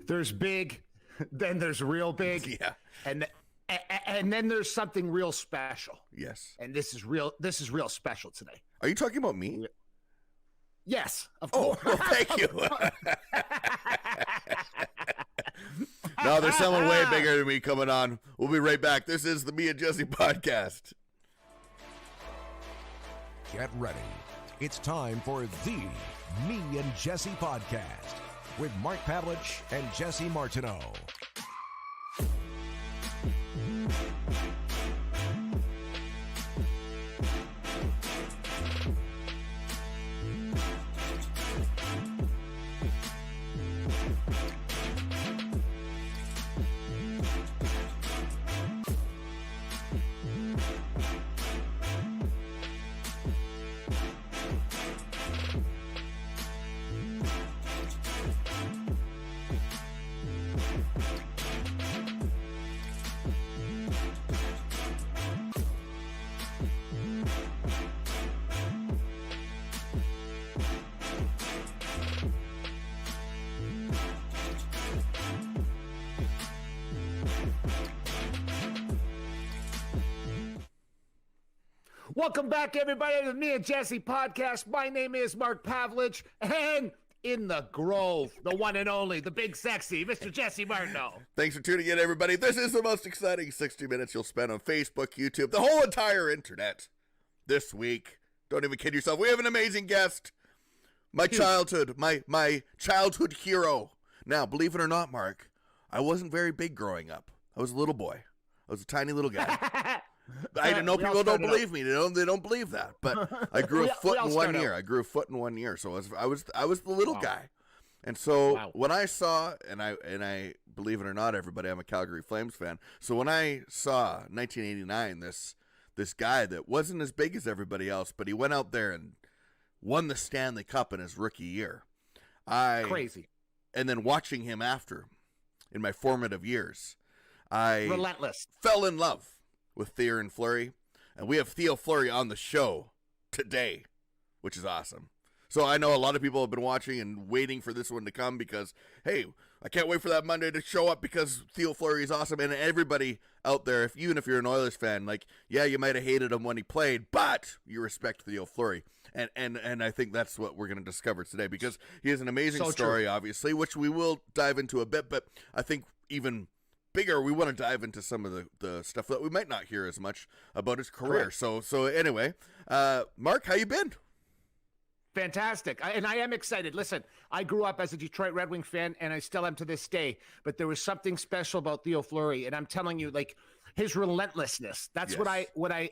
There's big, then there's real big. Yeah. And then there's something real special. Yes. And this is real special today. Are you talking about me? Yes, of Oh, course. well, thank you. No, there's someone way bigger than me coming on. We'll be right back. This is the Me and Jesse podcast. Get ready. It's time for the Me and Jesse podcast with Mark Pavelich and Jesse Martineau. Welcome back, everybody, to the Me and Jesse podcast. My name is Mark Pavelich, and in the Grove, the one and only, the big sexy, Mr. Jesse Martineau. Thanks for tuning in, everybody. This is the most exciting 60 minutes you'll spend on Facebook, YouTube, the whole entire internet this week. Don't even kid yourself. We have an amazing guest. My childhood hero. Now, believe it or not, Mark, I wasn't very big growing up. I was a little boy. I was a tiny little guy. I know people don't believe me. They don't believe that. But I grew a foot in 1 year. I grew a foot in 1 year. So I was the little guy. And so when I saw, and I believe it or not, everybody, I'm a Calgary Flames fan. So when I saw 1989, this guy that wasn't as big as everybody else, but he went out there and won the Stanley Cup in his rookie year. Crazy. And then watching him after, in my formative years, I relentless fell in love with Theo Fleury, and we have Theo Fleury on the show today, which is awesome. So I know a lot of people have been watching and waiting for this one to come because, hey, I can't wait for that Monday to show up because Theo Fleury is awesome. And everybody out there, even if you're an Oilers fan, like, yeah, you might have hated him when he played, but you respect Theo Fleury. And I think that's what we're going to discover today because he has an amazing story, obviously, which we will dive into a bit, but I think even bigger, we want to dive into some of the stuff that we might not hear as much about his career. Correct. So anyway, Mark, how you been? Fantastic. And I am excited. Listen, I grew up as a Detroit Red Wing fan, and I still am to this day. But there was something special about Theo Fleury, and I'm telling you, like, his relentlessness. That's what I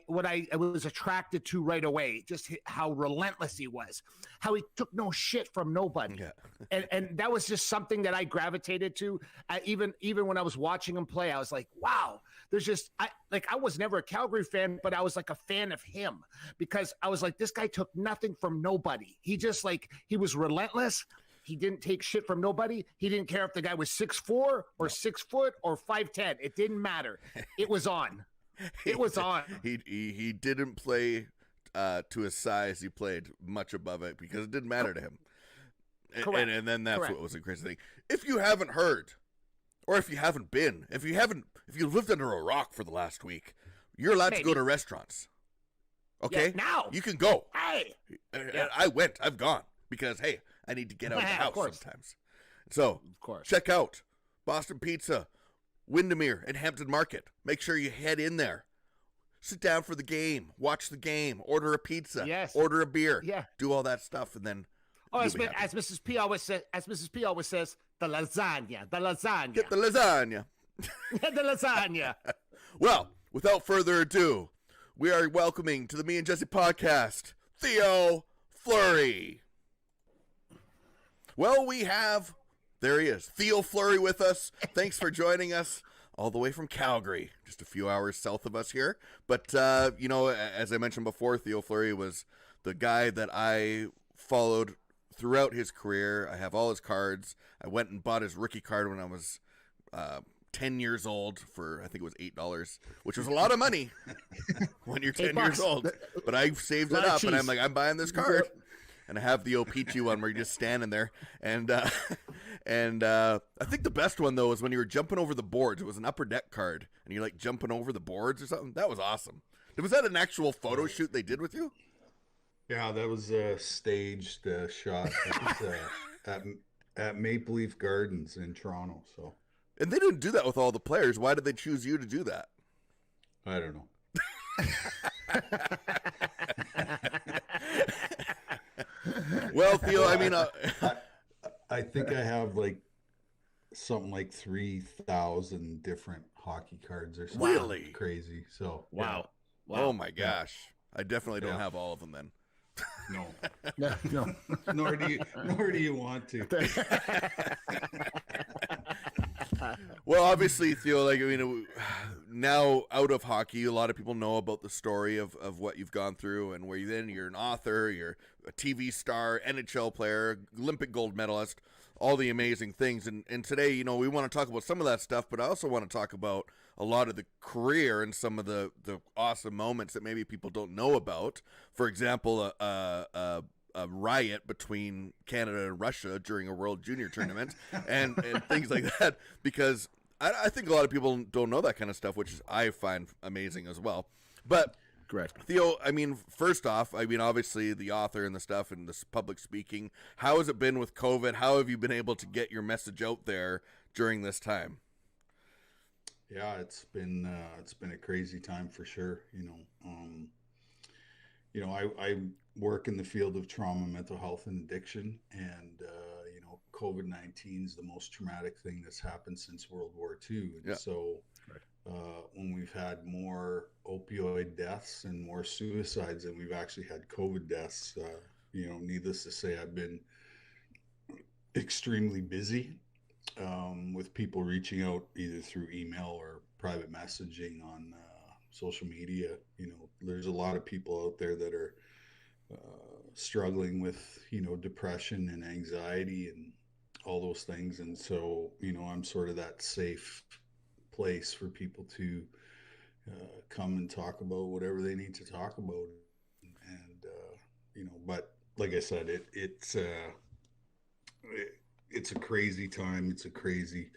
was attracted to right away. Just how relentless he was, how he took no shit from nobody, and that was just something that I gravitated to. Even when I was watching him play, I was like, wow. There's just I was never a Calgary fan, but I was like a fan of him because I was like, this guy took nothing from nobody. He just he was relentless. He didn't take shit from nobody. He didn't care if the guy was 6'4" or 6 foot or 5'10". It didn't matter. It was on. It was on. He didn't play to his size. He played much above it because it didn't matter to him. Correct. And then that's what was the crazy thing. If you haven't heard, or if you haven't been, if you've lived under a rock for the last week, you're allowed to go to restaurants. Okay? Yeah, now. You can go. Hey. I went. I've gone. Because, hey, I need to get out of the house sometimes. So, of course, check out Boston Pizza, Windermere, and Hampton Market. Make sure you head in there. Sit down for the game. Watch the game. Order a pizza. Order a beer. Do all that stuff, and then as Mrs. P always says, the lasagna. The lasagna. Get the lasagna. Get the lasagna. Well, without further ado, we are welcoming to the Me and Jesse podcast, Theo Fleury. Well, there he is, Theo Fleury with us. Thanks for joining us all the way from Calgary, just a few hours south of us here. But, as I mentioned before, Theo Fleury was the guy that I followed throughout his career. I have all his cards. I went and bought his rookie card when I was 10 years old for, I think it was $8, which was a lot of money when you're 10 years old. But I saved it up, and I'm like, I'm buying this card. and I have the O-Pee-Chee one where you're just standing there. And I think the best one, though, is when you were jumping over the boards. It was an upper deck card, and you're like jumping over the boards or something. That was awesome. Was that an actual photo shoot they did with you? Yeah, that was a staged shot. That was, at Maple Leaf Gardens in Toronto. So, and they didn't do that with all the players. Why did they choose you to do that? I don't know. Well, Theo, I mean, I think I have like something like 3,000 different hockey cards or something. Really? Crazy. So Wow. Oh my gosh. I definitely don't have all of them then. no. No. Nor do you want to. Well, obviously, Theo, like, I mean, now out of hockey, a lot of people know about the story of what you've gone through and where you're an author, you're a TV star, NHL player, Olympic gold medalist, all the amazing things. And today, you know, we want to talk about some of that stuff, but I also want to talk about a lot of the career and some of the awesome moments that maybe people don't know about. For example, a riot between Canada and Russia during a World Junior tournament and things like that, because I think a lot of people don't know that kind of stuff, which I find amazing as well. But Correct. Theo, I mean, first off, I mean, obviously the author and the stuff and this public speaking, how has it been with COVID? How have you been able to get your message out there during this time? Yeah, it's been a crazy time for sure. I work in the field of trauma, mental health, and addiction, and COVID-19 is the most traumatic thing that's happened since World War II. And so, when we've had more opioid deaths and more suicides than we've actually had COVID deaths, needless to say, I've been extremely busy. With people reaching out either through email or private messaging on social media. There's a lot of people out there that are struggling with, depression and anxiety and all those things. And so, I'm sort of that safe place for people to come and talk about whatever they need to talk about. And, but like I said, it's a crazy time. It's a crazy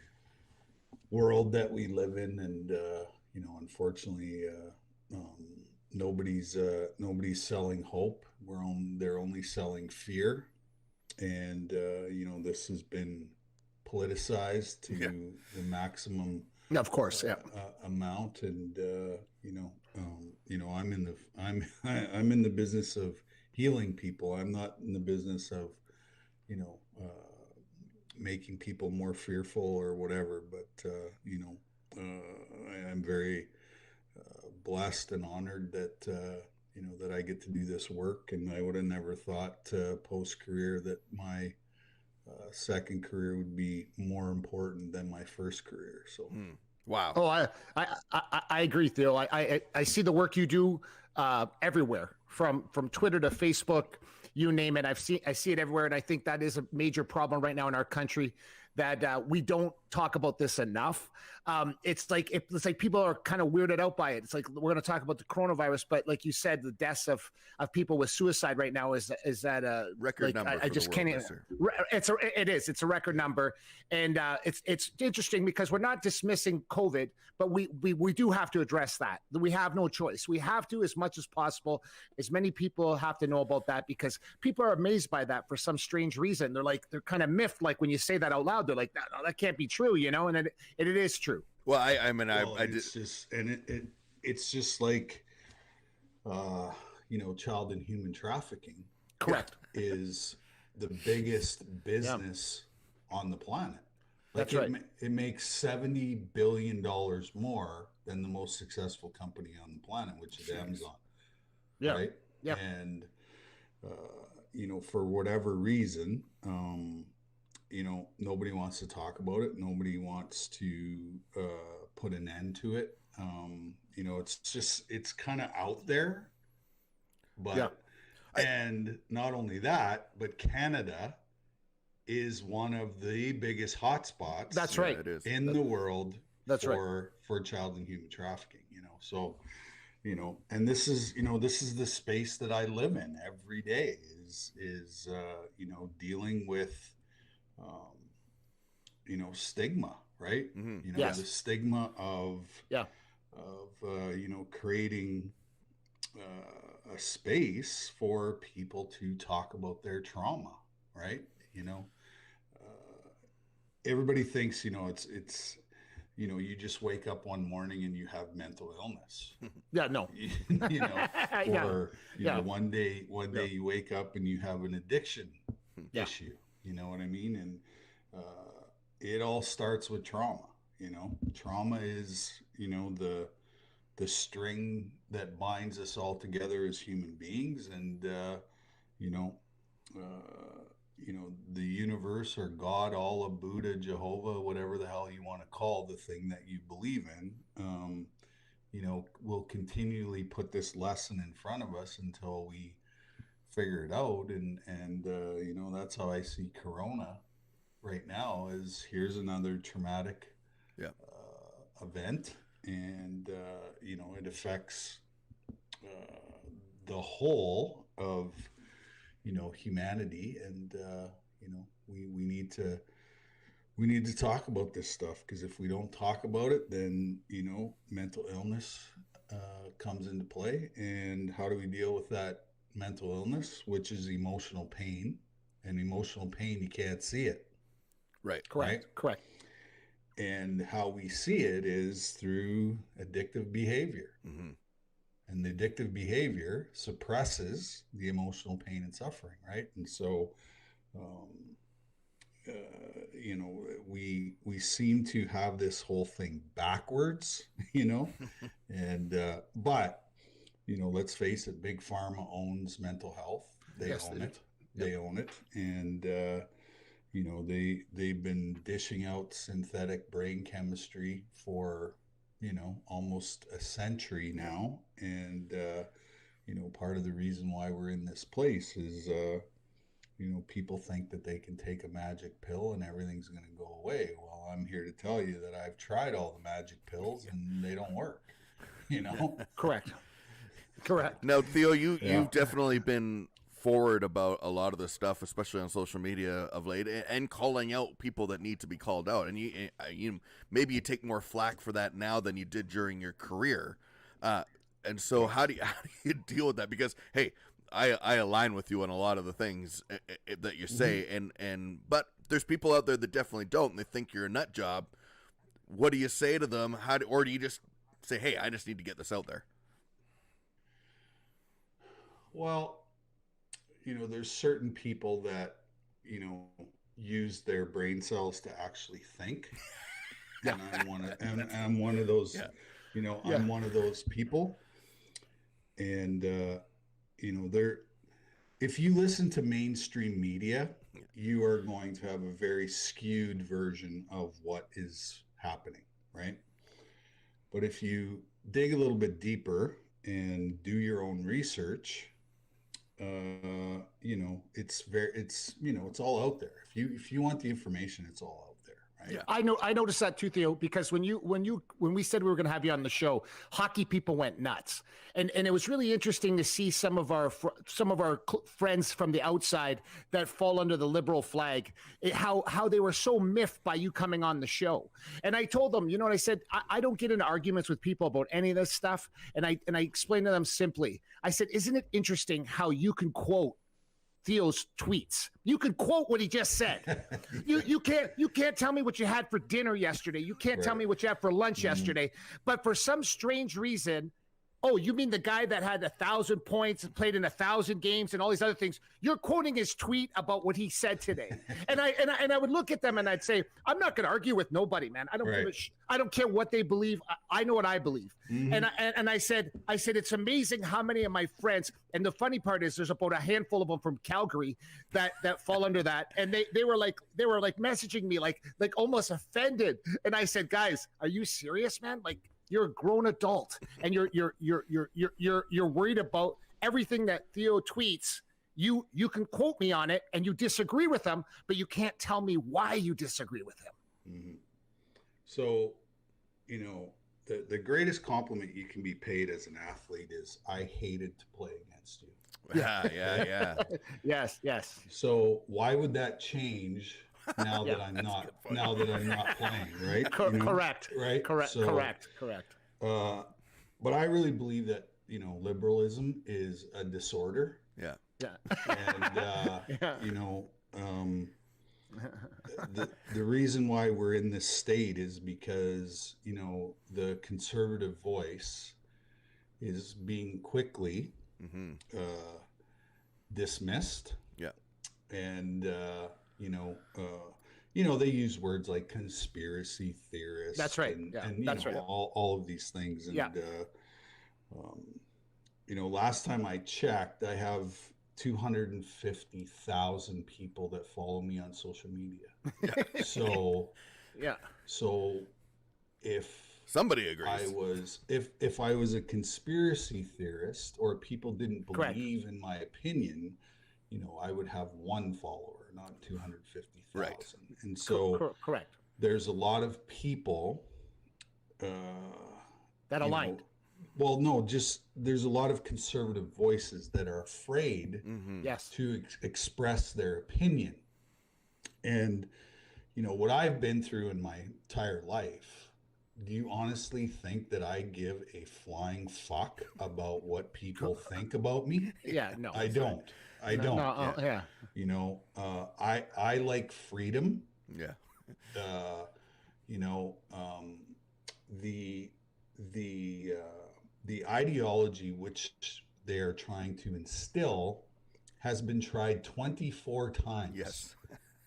world that we live in. And, unfortunately, nobody's selling hope. They're only selling fear. And, this has been politicized to the maximum Of course. Yeah. amount. And, I'm in the business of healing people. I'm not in the business of, making people more fearful or whatever, but I'm very blessed and honored that that I get to do this work, and I would have never thought post career that my second career would be more important than my first career. So Wow. Oh, I agree, Theo. I see the work you do everywhere, from Twitter to Facebook, you name it. I see it everywhere, and I think that is a major problem right now in our country, that we don't talk about this enough. It's like people are kind of weirded out by it. It's like, we're going to talk about the coronavirus, but like you said, the deaths of people with suicide right now is that a record number. I just can't. It's a record number, and it's interesting because we're not dismissing COVID, but we do have to address that. We have no choice. We have to, as much as possible. As many people have to know about that, because people are amazed by that for some strange reason. They're kind of miffed. Like when you say that out loud, they're like, no, that can't be true, and it is true. Well, I it's just, and it's just like, child and human trafficking. Correct. Is the biggest business on the planet. That's right. It makes $70 billion more than the most successful company on the planet, which is Amazon. Yeah. Right. Yeah. And, for whatever reason, nobody wants to talk about it. Nobody wants to put an end to it. It's kind of out there. But, and not only that, but Canada is one of the biggest hotspots. That's right. It is. In the world. That's for child and human trafficking, So, and this is the space that I live in every day is dealing with, stigma, right? Mm-hmm. Yes. The stigma of, Yeah. creating a space for people to talk about their trauma, right? Everybody thinks, you just wake up one morning and you have mental illness. Yeah. No. Yeah. Or Yeah. one day you wake up and you have an addiction Yeah. issue. You know what I mean? And it all starts with trauma. Trauma is the string that binds us all together as human beings, and you know the universe or God, Allah, Buddha, Jehovah, whatever the hell you want to call the thing that you believe in, will continually put this lesson in front of us until we figure it out. And that's how I see Corona right now. Is here's another traumatic event, and it affects the whole of humanity, and we need to talk about this stuff, because if we don't talk about it, then mental illness comes into play. And how do we deal with that mental illness, which is emotional pain? And emotional pain, you can't see it. Right. Correct. And how we see it is through addictive behavior. Mm-hmm. And the addictive behavior suppresses the emotional pain and suffering, right? And so, we seem to have this whole thing backwards, and but let's face it, Big Pharma owns mental health. They own it. They own it, and they've been dishing out synthetic brain chemistry for almost a century now. And part of the reason why we're in this place is people think that they can take a magic pill and everything's going to go away. Well, I'm here to tell you that I've tried all the magic pills and they don't work. Correct. Now, Theo, you've definitely been forward about a lot of this stuff, especially on social media of late, and calling out people that need to be called out. And you maybe you take more flack for that now than you did during your career. And so how do you deal with that? Because, hey, I align with you on a lot of the things that you say, but there's people out there that definitely don't, and they think you're a nut job. What do you say to them? Or do you just say, hey, I just need to get this out there? Well, there's certain people that, use their brain cells to actually think. And I'm one of those, I'm one of those people. And, if you listen to mainstream media, you are going to have a very skewed version of what is happening, right? But if you dig a little bit deeper and do your own research, it's all out there. If you want the information, it's all out there, right? Yeah. I noticed that too, Theo, because when we said we were going to have you on the show, hockey people went nuts, and it was really interesting to see some of our friends from the outside that fall under the liberal flag, how they were so miffed by you coming on the show. And I told them, what I said, I don't get into arguments with people about any of this stuff, and I explained to them simply. I said, isn't it interesting how you can quote Theo's tweets? You can quote what he just said. You can't tell me what you had for dinner yesterday. You can't tell me what you had for lunch yesterday. But for some strange reason, oh, you mean the guy that had 1,000 points and played in 1,000 games and all these other things? You're quoting his tweet about what he said today. And I would look at them and I'd say, I'm not going to argue with nobody, man. I don't give a I don't care what they believe. I know what I believe. And I said it's amazing how many of my friends, and the funny part is there's about a handful of them from Calgary that fall under that, and they were like messaging me like almost offended. And I said, guys, are you serious, man? Like, you're a grown adult, and you're worried about everything that Theo tweets. You can quote me on it, and you disagree with him, but you can't tell me why you disagree with him. Mm-hmm. So, the greatest compliment you can be paid as an athlete is, I hated to play against you. Yeah. Yes. So why would that change now Yeah, that I'm not playing, right? Correct. Right? Correct. So, Correct. but I really believe that, liberalism is a disorder. Yeah. Yeah. And Yeah. the reason why we're in this state is because, the conservative voice is being quickly dismissed. Yeah. And they use words like conspiracy theorists. That's right. And, Yeah, and that's right. all of these things. And Yeah. Last time I checked, I have 250,000 people that follow me on social media. So Yeah. So if Somebody agrees. if I was a conspiracy theorist, or people didn't Correct. believe in my opinion, I would have one follower, not 250,000. Right. And so Correct. there's a lot of people That aligned. there's a lot of conservative voices that are afraid Yes. to express their opinion. And what I've been through in my entire life, do you honestly think that I give a flying fuck about what people think about me? Yeah. No. I don't. I don't. No, yeah. I like freedom. Yeah. The ideology which they are trying to instill has been tried 24 times Yes.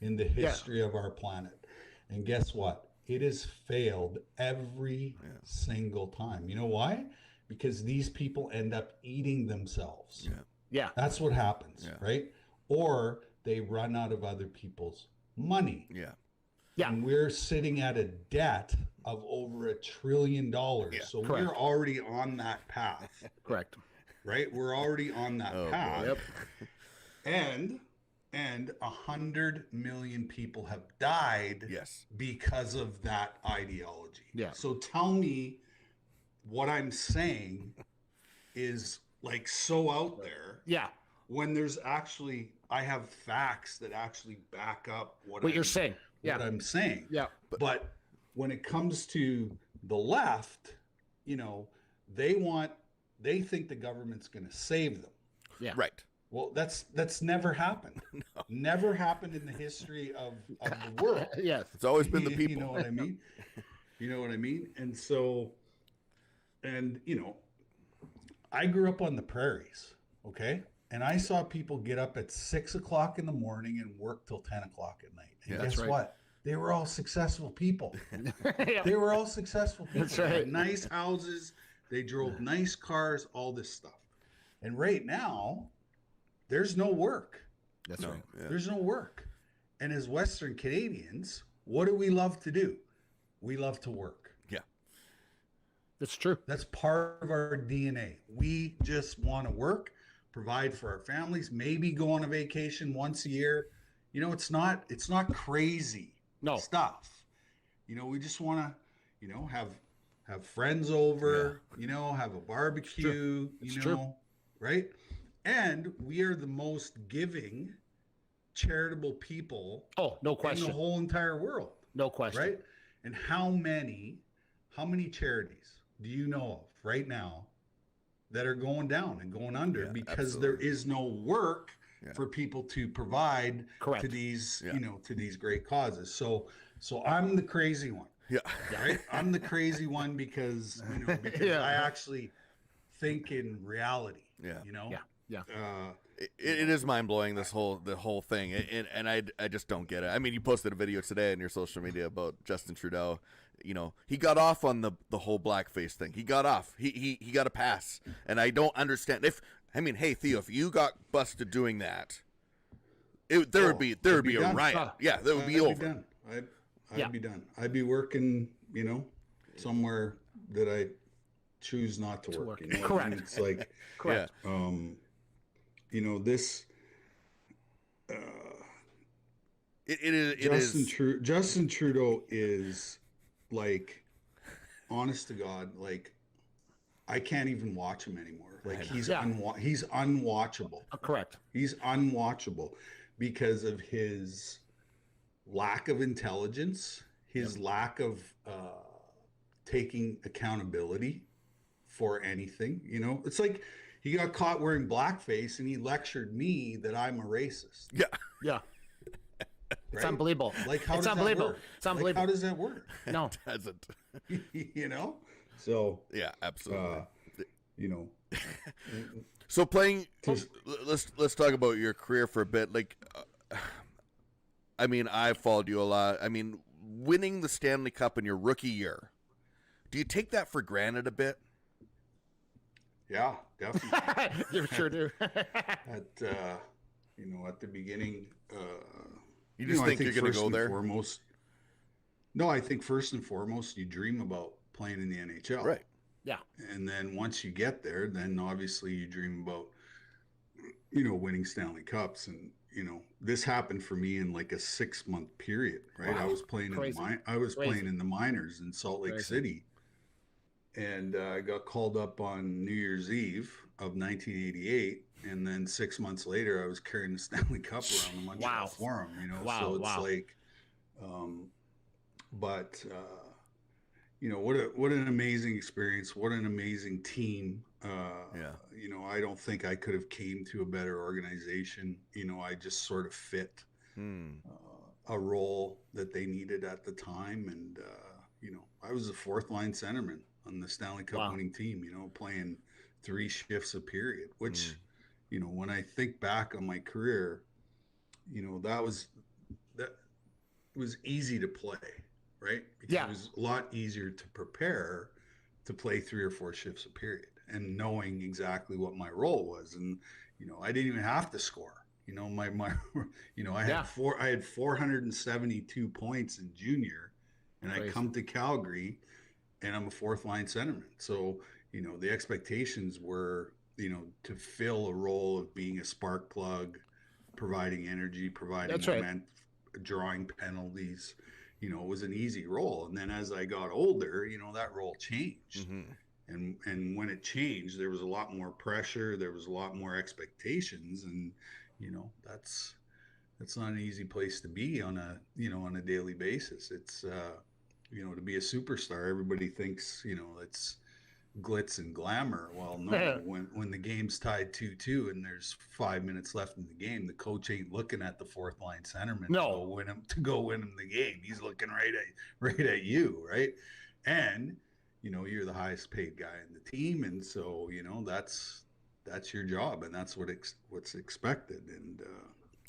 in the history of our planet. And guess what? It has failed every single time. You know why? Because these people end up eating themselves. Yeah. That's what happens, right? Or they run out of other people's money. Yeah. Yeah. And we're sitting at a debt of over $1 trillion. So Correct. we're already on that path, Correct. right? We're already on that path. Yep. And 100 million people have died Yes. because of that ideology. Yeah. So tell me what I'm saying is like so out there Yeah. when there's actually, I have facts that actually back up what You're saying. Yeah. what I'm saying. Yeah. But when it comes to the left, they think the government's going to save them. Yeah. Right. Well, that's never happened. Never happened in the history of the world. Yes. It's always been the people. You know what I mean? You know what I mean? And so, I grew up on the prairies, okay? And I saw people get up at 6 o'clock in the morning and work till 10 o'clock at night. And Yeah, guess right. what? They were all successful people. Yeah. They were all successful people. That's They had right. nice houses. They drove nice cars, all this stuff. And right now, there's no work. That's right. Yeah. There's no work. And as Western Canadians, what do we love to do? We love to work. Yeah. That's true. That's part of our DNA. We just want to work, provide for our families, maybe go on a vacation once a year. It's not crazy stuff. We just want to, have friends over, have a barbecue, It's true. right? And we are the most giving, charitable people Oh, no in question. the whole entire world, No question. right? And how many charities do you know of right now that are going down and going under because there is no work for people to provide Correct. to these, to these great causes. So I'm the crazy one. Yeah. Right? I'm the crazy one because I actually think in reality. Yeah. Yeah. It is mind blowing, the whole thing, and I just don't get it. I mean, you posted a video today on your social media about Justin Trudeau. He got off on the whole blackface thing. He got off. He got a pass, and I don't understand. Hey Theo, if you got busted doing that, there would be a done. riot. Yeah, that would be I'd over. Be done. I'd be done. I'd be working, somewhere that I choose not to work. You know what I Correct. mean? It's like, Correct. this. Justin Trudeau is like, honest to God, like I can't even watch him anymore. Like he's Yeah. he's unwatchable. Correct. He's unwatchable because of his lack of intelligence, his lack of taking accountability for anything. You know, it's like he got caught wearing blackface and he lectured me that I'm a racist. Yeah. Yeah. It's Right? unbelievable. Like how It's does unbelievable. that work? It's unbelievable. Like, how does that work? No. Doesn't. You know? So Yeah, absolutely. you know, So playing, let's talk about your career for a bit. Like, I mean, I followed you a lot. I mean, winning the Stanley Cup in your rookie year, do you take that for granted a bit? yeah, definitely. You sure do. At you know, at the beginning, You just know, think I you're going to first go and there? Foremost, no, I think first and foremost, you dream about playing in the NHL, Right. Yeah. and then once you get there, then obviously you dream about, you know, winning Stanley Cups, and you know, this happened for me in like a 6-month period, right? Wow. I was playing Crazy. playing in the minors in Salt Lake Crazy. City, and I got called up on New Year's Eve of 1988, and then 6 months later, I was carrying the Stanley Cup around the Montreal Wow. Forum. You know, Wow, so it's wow. like, but you know, what an amazing experience! What an amazing team! Yeah. You know, I don't think I could have came to a better organization. You know, I just sort of fit a role that they needed at the time, and you know, I was a fourth line centerman on the Stanley Cup Wow. winning team. You know, playing 3 shifts a period, which you know, when I think back on my career, you know, that was easy to play, right? Because Yeah. it was a lot easier to prepare to play 3 or 4 shifts a period, and knowing exactly what my role was. And you know, I didn't even have to score. You know, my you know, I had 472 points in junior, and Crazy. I come to Calgary and I'm a fourth line centerman. So, you know, the expectations were, you know, to fill a role of being a spark plug, providing energy, providing That's right. momentum, drawing penalties. You know, it was an easy role. And then as I got older, you know, that role changed. And when it changed, there was a lot more pressure, there was a lot more expectations, and you know, that's not an easy place to be on a, you know, on a daily basis. It's you know, to be a superstar, everybody thinks, you know, it's glitz and glamour. Well, no, when the game's tied 2-2 and there's 5 minutes left in the game, the coach ain't looking at the fourth line centerman to go win him the game. He's looking right at you, right? And you know, you're the highest paid guy in the team, and so you know, that's your job, and that's what's expected. And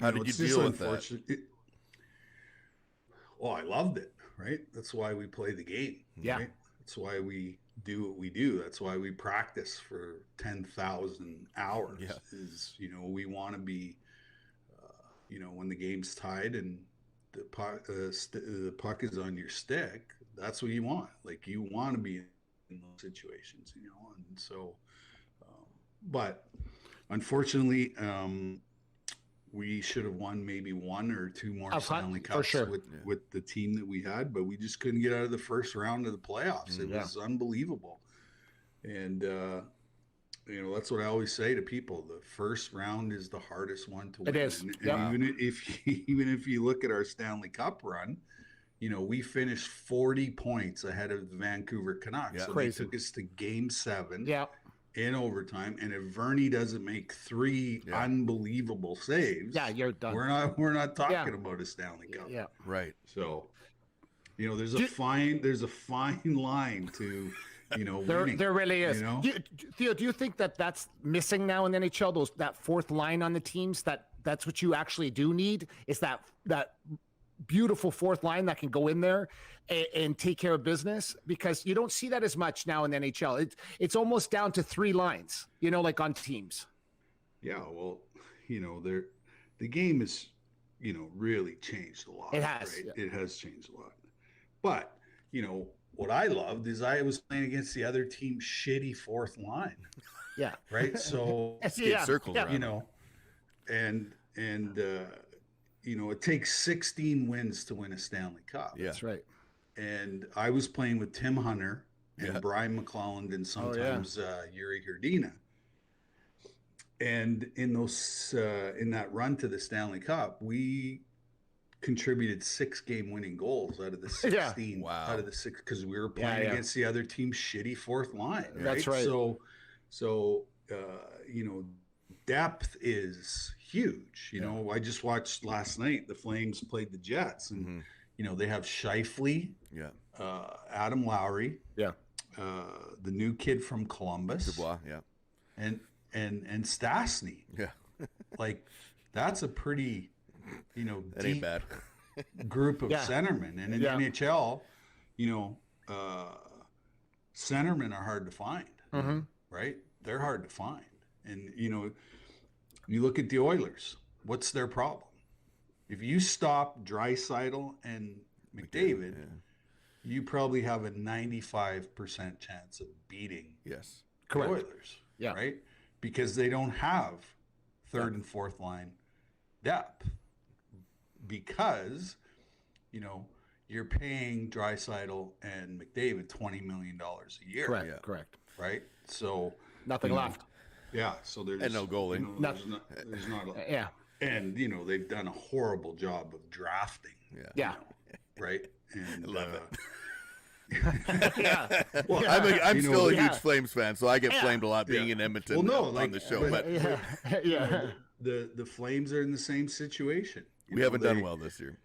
how did you deal with that? Well, I loved it, right? That's why we play the game. Yeah. Right? That's why we do what we do. That's why we practice for 10,000 hours. Yeah. Is, you know, we want to be, you know, when the game's tied and the puck is on your stick, that's what you want. Like, you want to be in those situations, you know. And so, but unfortunately, we should have won maybe 1 or 2 more Stanley Cups with the team that we had, but we just couldn't get out of the first round of the playoffs. It was unbelievable. And, you know, that's what I always say to people. The first round is the hardest one to win. It is. And even if you look at our Stanley Cup run, you know, we finished 40 points ahead of the Vancouver Canucks. Yeah. So Crazy. they took us to game 7. Yeah. In overtime, and if Vernie doesn't make 3 unbelievable saves, you're done. We're not talking about a Stanley Cup. Yeah. Right. So, you know, there's a fine line to, you know, winning, there really is. You know? Theo, do you think that that's missing now in the NHL? That fourth line on the teams, that's what you actually do need, is that beautiful fourth line that can go in there and take care of business, because you don't see that as much now in the NHL. It's almost down to 3 lines, you know, like on teams. Yeah, well, you know, the game is, you know, really changed a lot. It has. Right? Yeah. It has changed a lot. But, you know, what I loved is I was playing against the other team's shitty fourth line. Yeah. Right. So circles around. You know, and you know, it takes 16 wins to win a Stanley Cup. Yeah. That's right. And I was playing with Tim Hunter, and Brian McClelland and sometimes Yuri Herdina. And in those in that run to the Stanley Cup, we contributed 6 game-winning goals out of the 16. Wow. Out of the 6, because we were playing against the other team's shitty fourth line. Right? That's right. So you know, depth is huge. You know, I just watched last night. The Flames played the Jets, and you know they have Scheifele, Adam Lowry, the new kid from Columbus, Dubois, and Stastny. Like that's a pretty, you know, that ain't bad. group of centermen. And in the NHL, you know, centermen are hard to find, right? They're hard to find. And, you know, you look at the Oilers, what's their problem? If you stop Draisaitl and McDavid, you probably have a 95% chance of beating the Oilers, right? Because they don't have third and fourth line depth. Because, you know, you're paying Draisaitl and McDavid $20 million a year. Correct. Right? So nothing left. Yeah. So there's and no goalie. You know, there's not a, and you know they've done a horrible job of drafting. You know, right. And I love it. Well, I'm still a huge Flames fan, so I get flamed a lot being in Edmonton on the show. But the Flames are in the same situation. We haven't done well this year.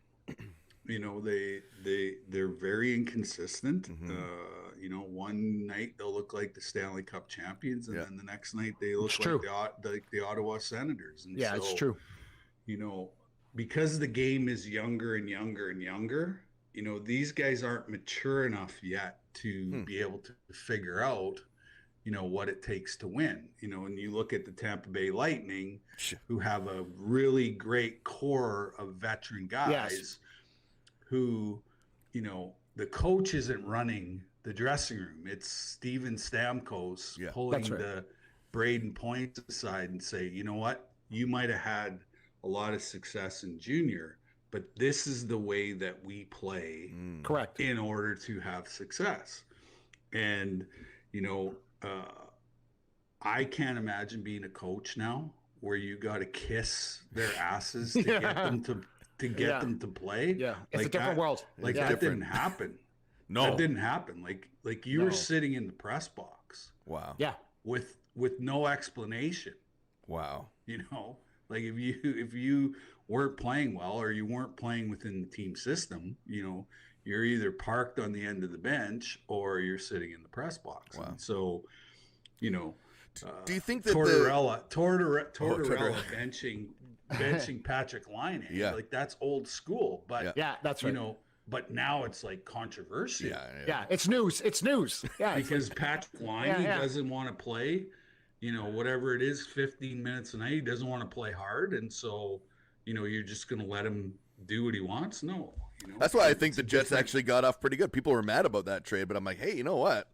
You know, they're very inconsistent. You know, one night they'll look like the Stanley Cup champions, and then the next night they look like the Ottawa Senators. And so, it's true. You know, because the game is younger and younger and younger, you know, these guys aren't mature enough yet to be able to figure out, you know, what it takes to win. You know, and you look at the Tampa Bay Lightning, who have a really great core of veteran guys who, you know, the coach isn't running the dressing room. It's Steven Stamkos pulling the Braden Point aside and say, you know what, you might have had a lot of success in junior, but this is the way that we play in order to have success. And, you know, I can't imagine being a coach now where you got to kiss their asses to get them to them to play. It's a different world. Like that didn't happen. No, that didn't happen. Like you were sitting in the press box. Wow. With no explanation. Wow. You know, like if you weren't playing well or you weren't playing within the team system, you know, you're either parked on the end of the bench or you're sitting in the press box. Wow. And so, you know, do you think that Tortorella benching Patrick Laine? Like that's old school. But that's right. You know, but now it's like controversial. It's news. It's news. Because Patrick Laine doesn't want to play, you know, whatever it is, 15 minutes a night. He doesn't want to play hard, and so, you know, you're just going to let him do what he wants. No, you know, that's why I think the Jets actually got off pretty good. People were mad about that trade, but I'm like, hey, you know what?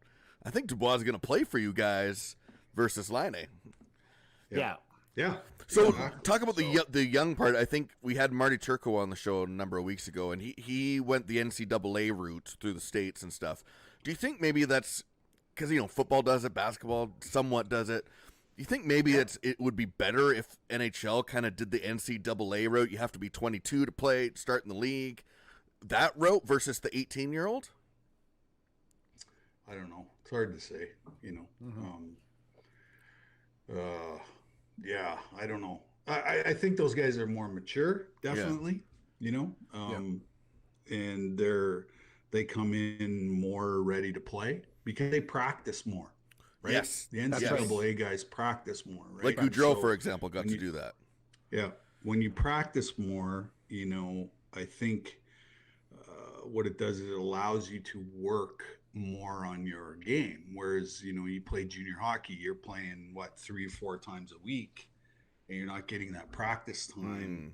I think Dubois is going to play for you guys versus Laine. So talk about the young part. I think we had Marty Turco on the show a number of weeks ago, and he went the NCAA route through the states and stuff. Do you think maybe that's because, you know, football does it, basketball somewhat does it? Do you think maybe it would be better if NHL kind of did the NCAA route? You have to be 22 to play, start in the league. That route versus the 18-year-old? I don't know. It's hard to say, you know. I don't know. I think those guys are more mature, definitely, you know, and they come in more ready to play because they practice more, right? Yes. The NCAA guys practice more, right? Like Goudreau, for example, got to do that. Yeah. When you practice more, you know, I think what it does is it allows you to work more on your game. Whereas, you know, you play junior hockey, you're playing 3 or 4 times a week, and you're not getting that practice time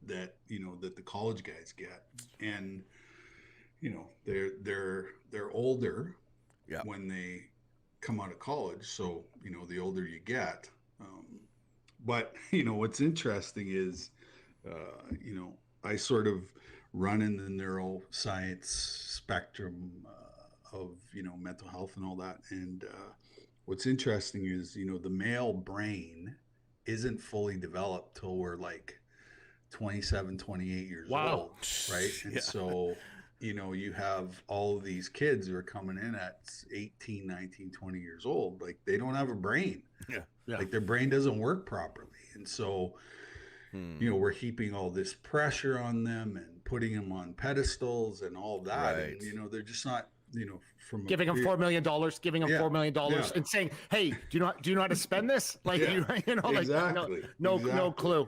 that, you know, that the college guys get. And, you know, they're older when they come out of college. So, you know, the older you get. But, you know, what's interesting is, you know, I sort of run in the neuroscience spectrum mental health and all that. And what's interesting is, the male brain isn't fully developed till we're like 27, 28 years old, right? And so, you have all of these kids who are coming in at 18, 19, 20 years old. Like, they don't have a brain. Yeah. Like, their brain doesn't work properly. And so, we're heaping all this pressure on them and putting them on pedestals and all that. Right. And, they're just not, from giving them $4 million, $4 million and saying, hey, do you know how to spend this? Like, exactly. No clue.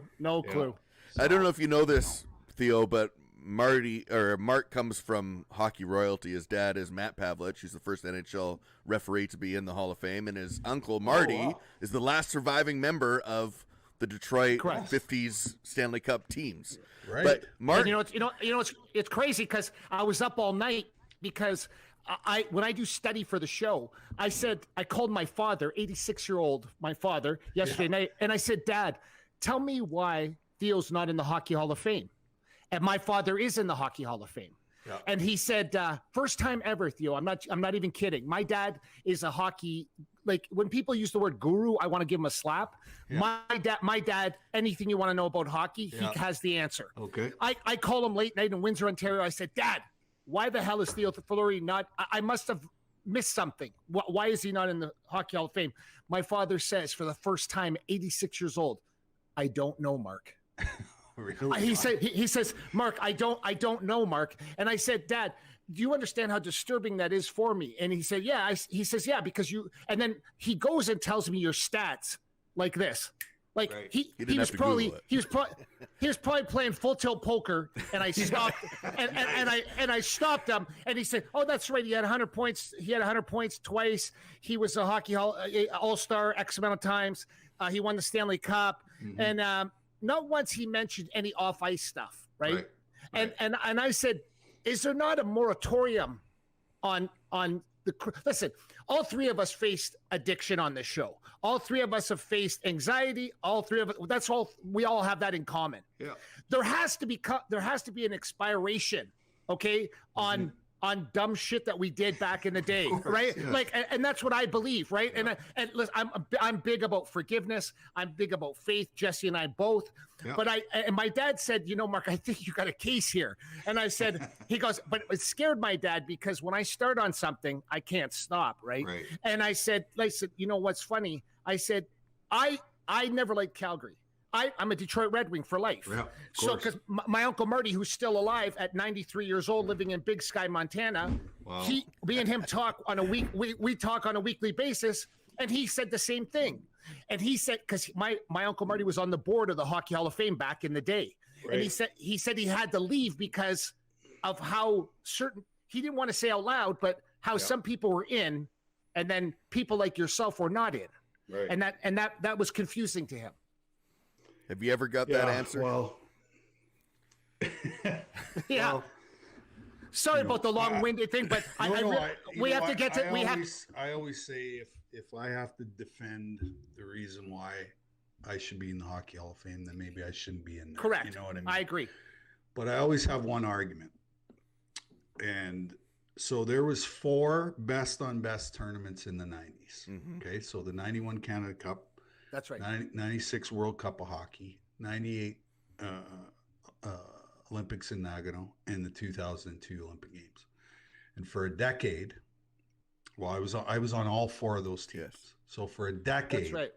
I don't know if you know this, Theo, but Mark comes from hockey royalty. His dad is Matt Pavelich. He's the first NHL referee to be in the Hall of Fame, and his uncle Marty is the last surviving member of the Detroit 50s Stanley Cup teams. Right. But Mark, it's crazy because I was up all night because when I do study for the show, I called my father, 86-year-old, my father, yesterday night, and I said, Dad, tell me why Theo's not in the Hockey Hall of Fame. And my father is in the Hockey Hall of Fame. Yeah. And he said, first time ever, Theo, I'm not even kidding. My dad is a hockey, like when people use the word guru, I want to give him a slap. Yeah. My dad, anything you want to know about hockey, he has the answer. Okay. I call him late night in Windsor, Ontario. I said, Dad, why the hell is Theo Fleury not? I must have missed something. Why is he not in the Hockey Hall of Fame? My father says, for the first time, 86 years old, I don't know, Mark. Really? He says, Mark, I don't know, Mark. And I said, Dad, do you understand how disturbing that is for me? And he said, yeah. He says, yeah, because and then he goes and tells me your stats like this. Like he was probably playing full tilt poker, and I stopped and I stopped him, and he said, "Oh, that's right. He had 100 points. He had 100 points twice. He was a hockey all-star X amount of times. He won the Stanley Cup, and not once he mentioned any off-ice stuff, right? And I said, is there not a moratorium on the listen? All three of us faced addiction on this show. All three of us have faced anxiety. All three of us. We all have that in common. Yeah. There has to be an expiration, okay, on dumb shit that we did back in the day, right? Yes. Like, and that's what I believe, right? Yeah. And listen, I'm big about forgiveness. I'm big about faith. Jesse and I both. Yeah. But my dad said, Mark, I think you got a case here. And I said, he goes, but it scared my dad because when I start on something, I can't stop, right? And I said, what's funny? I said, I never liked Calgary. I'm a Detroit Red Wing for life. Yeah, so because my Uncle Marty, who's still alive at 93 years old, living in Big Sky, Montana, me and him talk on we talk on a weekly basis, and he said the same thing. And he said, because my Uncle Marty was on the board of the Hockey Hall of Fame back in the day. Right. And he said he had to leave because of how certain, he didn't want to say out loud, but how some people were in, and then people like yourself were not in. Right. And that was confusing to him. Have you ever got that answer? Well, yeah. Sorry about the long-winded thing, but we have to get to. I always say if I have to defend the reason why I should be in the Hockey Hall of Fame, then maybe I shouldn't be in there. Correct. You know what I mean? I agree. But I always have one argument, and so there was 4 best on best tournaments in the 90s. Mm-hmm. Okay, so the 91 Canada Cup. That's right. 96 World Cup of Hockey, 98 Olympics in Nagano, and the 2002 Olympic Games. And for a decade, I was on all 4 of those teams. Yes. So for a decade, that's right,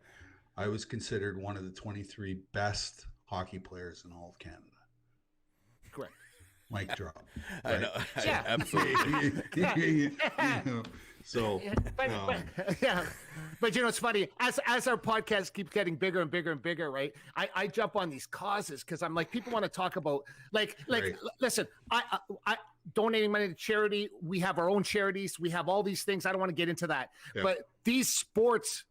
I was considered one of the 23 best hockey players in all of Canada. Correct. Mic drop. Right? I know. Yeah. Absolutely. So, but it's funny as our podcast keeps getting bigger and bigger and bigger, right? I jump on these causes because I'm like, people want to talk about like listen, I donating money to charity. We have our own charities. We have all these things. I don't want to get into that, but these sports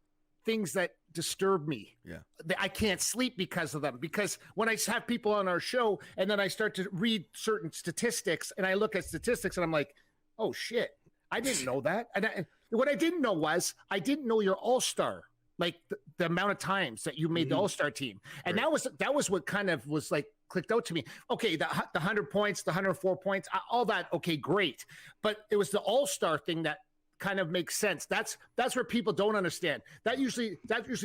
things that disturb me. Yeah, I can't sleep because of them. Because when I have people on our show and then I start to read certain statistics and I look at statistics and I'm like, oh shit. I didn't know that. And what I didn't know was I didn't know your all-star like the amount of times that you made the All-Star team. And Right. that was what kind of was like clicked out to me. Okay, the 100 points, the 104 points, all that, okay, great. But it was the All-Star thing that kind of makes sense. That's where people don't understand. That usually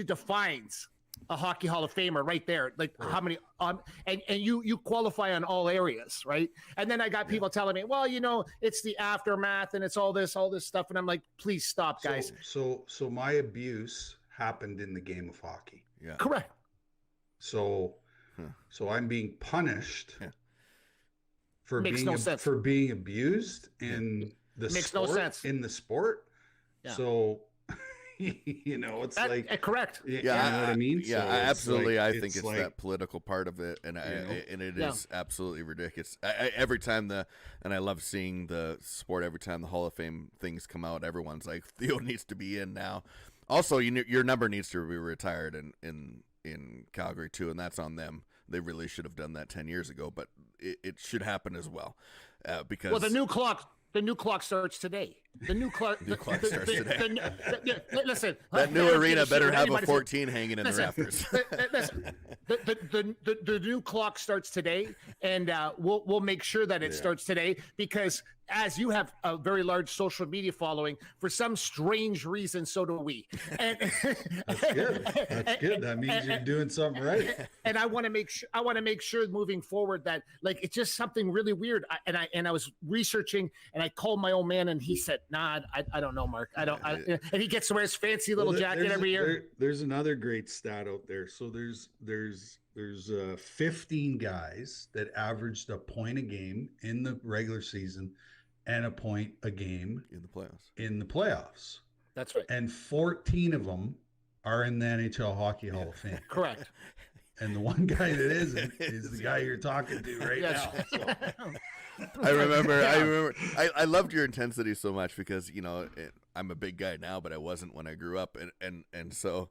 defines a Hockey Hall of Famer right there. Like how many and you qualify on all areas, right? And then I got people telling me, well, it's the aftermath and it's all this stuff. And I'm like, please stop, guys. So my abuse happened in the game of hockey. Yeah. Correct. So I'm being punished for Makes no sense. for being abused in the Makes sport, no sense. in the sport. Yeah. So it's like correct. You know what I mean? Yeah, So absolutely. like, I think it's like, that political part of it, and it Yeah. is absolutely ridiculous. Every time and I love seeing the sport. Every time the Hall of Fame things come out, everyone's like, Theo needs to be in now. Also, your number needs to be retired in Calgary too, and that's on them. They really should have done that 10 years ago, but it should happen as well, because The new clock starts today. The new clock starts today. Listen, that new arena better have a 14 hanging in the listen, rafters. listen, the new clock starts today, and we'll make sure that it starts today, because as you have a very large social media following, for some strange reason, so do we. And That's good. That's good. That means you're doing something right. And I want to make sure moving forward that, like, it's just something really weird. I was researching, and I called my old man, and he said, "Nah, I don't know, Mark. I don't." And he gets to wear his fancy little jacket every year. There's another great stat out there. So there's 15 guys that averaged a point a game in the regular season and a point a game in the playoffs. That's right. And 14 of them are in the NHL Hockey Hall of Fame. Correct. And the one guy that isn't is the guy you're talking to right now. So. I remember. I loved your intensity so much because I'm a big guy now, but I wasn't when I grew up, and so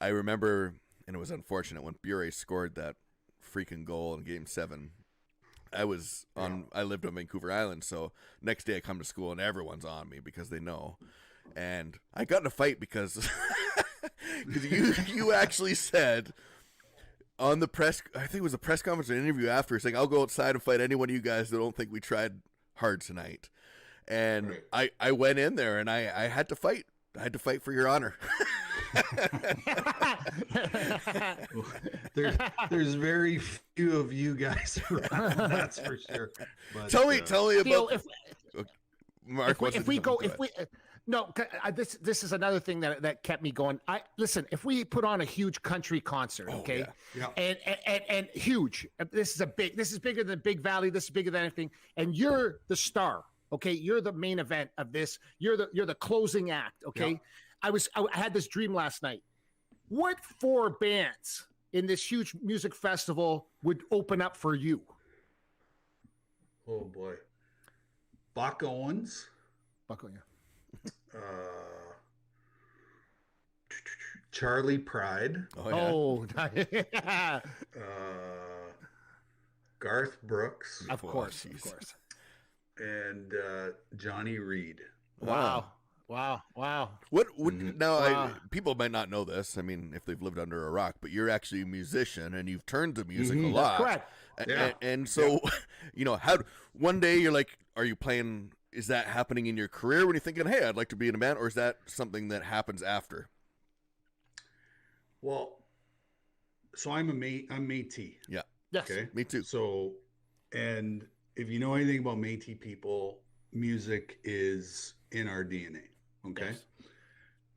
I remember, and it was unfortunate when Bure scored that freaking goal in Game 7. I lived on Vancouver Island, so next day I come to school and everyone's on me because they know, and I got in a fight because you actually said on the press, I think it was a press conference or an interview after, saying, I'll go outside and fight any one of you guys that don't think we tried hard tonight. And I went in there and I had to fight. I had to fight for your honor. There's very few of you guys around, that's for sure. But, tell me about Mark. This is another thing that kept me going. Listen, if we put on a huge country concert, okay, and huge, this is bigger than Big Valley, this is bigger than anything, and you're the star, okay, you're the main event of this, you're the closing act, okay. Yeah. I had this dream last night. What 4 bands in this huge music festival would open up for you? Oh boy, Buck Owens. Buck, yeah. Charlie Pride. Oh, Garth Brooks. Of course. And Johnny Reed. Wow. What now? People might not know this. I mean, if they've lived under a rock, but you're actually a musician and you've turned to music a lot. Correct. And so, how one day you're like, are you playing? Is that happening in your career when you're thinking, hey, I'd like to be in a band, or is that something that happens after? Well, so I'm Métis. Yeah. Yes. Okay. Me too. So, and if you know anything about Métis people, music is in our DNA. Okay. Yes.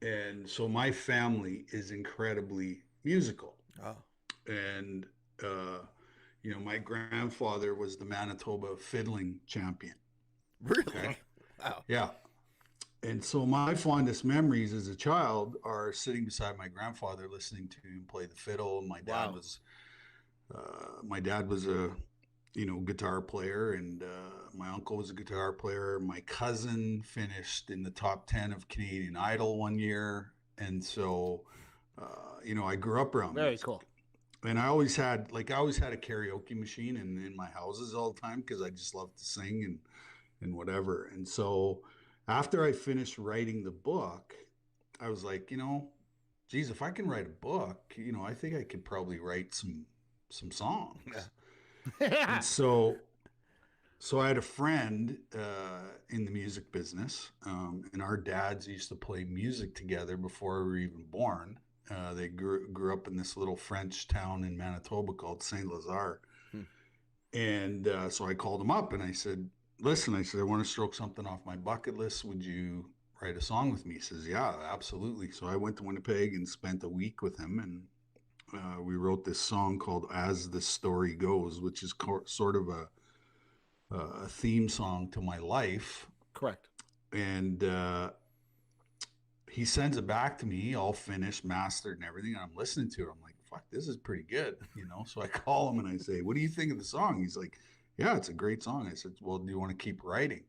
And so my family is incredibly musical. Oh. And, my grandfather was the Manitoba fiddling champion. Really? Okay? Wow. Yeah. And so my fondest memories as a child are sitting beside my grandfather, listening to him play the fiddle. My dad was a, guitar player, and my uncle was a guitar player. My cousin finished in the top 10 of Canadian Idol one year. And so, I grew up around Very music. cool. And I always had a karaoke machine in my houses all the time because I just loved to sing and whatever. And so after I finished writing the book, I was like, geez, if I can write a book, you know, I think I could probably write some songs. And so I had a friend in the music business, and our dads used to play music together before we were even born. They grew up in this little French town in Manitoba called Saint Lazare. Hmm. And so I called him up and I said, listen, I said, I want to stroke something off my bucket list. Would you write a song with me? He says, yeah, absolutely. So I went to Winnipeg and spent a week with him, and we wrote this song called As the Story Goes, which is sort of a theme song to my life. Correct. And he sends it back to me, all finished, mastered, and everything. And I'm listening to it. I'm like, fuck, this is pretty good, you know? So I call him and I say, what do you think of the song? He's like, yeah, it's a great song. I said, well, do you want to keep writing?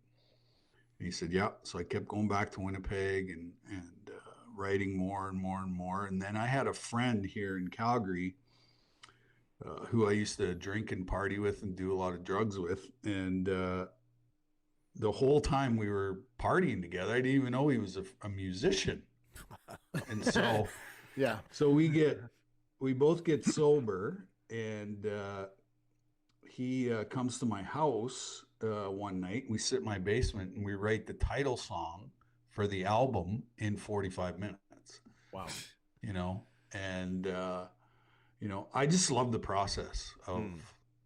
And he said, yeah. So I kept going back to Winnipeg and writing more and more and more. And then I had a friend here in Calgary who I used to drink and party with and do a lot of drugs with. And the whole time we were partying together, I didn't even know he was a musician. And so, Yeah. so we both get sober, and he comes to my house one night. We sit in my basement and we write the title song for the album in 45 minutes. Wow. You know, and you know, I just love the process of,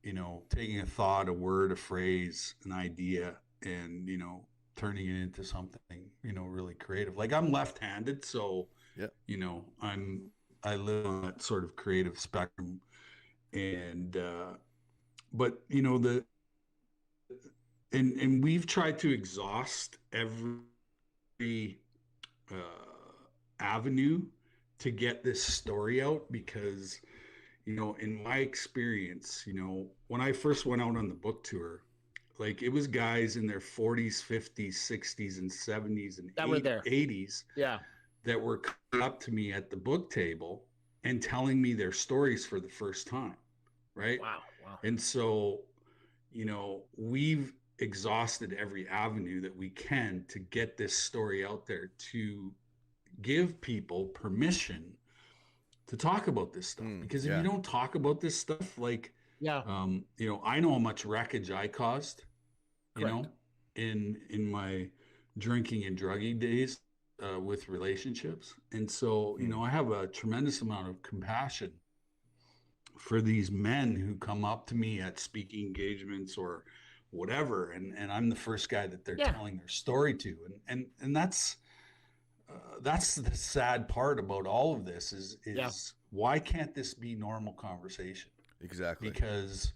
you know, taking a thought, a word, a phrase, an idea, and, you know, turning it into something, you know, really creative. Like, I'm left-handed, so, Yeah. you know, I live on that sort of creative spectrum. And, but, you know, and we've tried to exhaust every avenue to get this story out, because, you know, in my experience, you know, when I first went out on the book tour, like, it was guys in their 40s, 50s, 60s, and 70s and That were there. 80s Yeah. that were coming up to me at the book table and telling me their stories for the first time, right? Wow. Wow. And so, you know, we've exhausted every avenue that we can to get this story out there, to give people permission to talk about this stuff. Because if you don't talk about this stuff, like, Yeah. you know, I know how much wreckage I caused, you Correct. know, in my drinking and drugging days with relationships. And so, you know, I have a tremendous amount of compassion for these men who come up to me at speaking engagements or whatever, and I'm the first guy that they're telling their story to, and that's the sad part about all of this is why can't this be normal conversation? Exactly. Because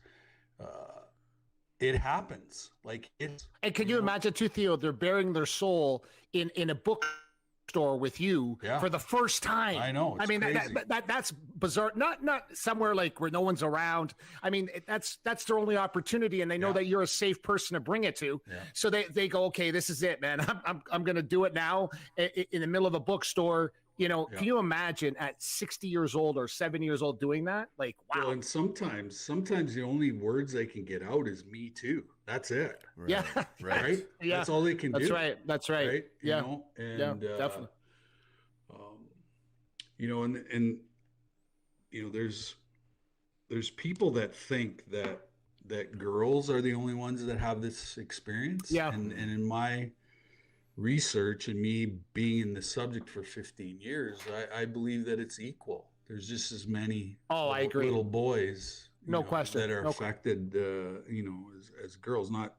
it happens. Like, it's. And can you imagine too, Theo? They're bearing their soul in a bookstore with you for the first time. I know. I mean, crazy. that's bizarre. Not somewhere like where no one's around. I mean, that's their only opportunity, and they know that you're a safe person to bring it to. Yeah. So they go, okay, this is it, man. I'm going to do it now in the middle of a bookstore. You know, can you imagine at 60 years old or 70 years old doing that? Like, wow. Well, and sometimes the only words they can get out is "me too." That's it. Right. Yeah. Right. Yeah. That's all they can do. That's right. Right. You know? And, definitely. You know, and you know, there's people that think that girls are the only ones that have this experience. Yeah. And in my research and me being in the subject for 15 years, I believe that it's equal. There's just as many I agree. little boys No question. that are affected, you know, as girls, not,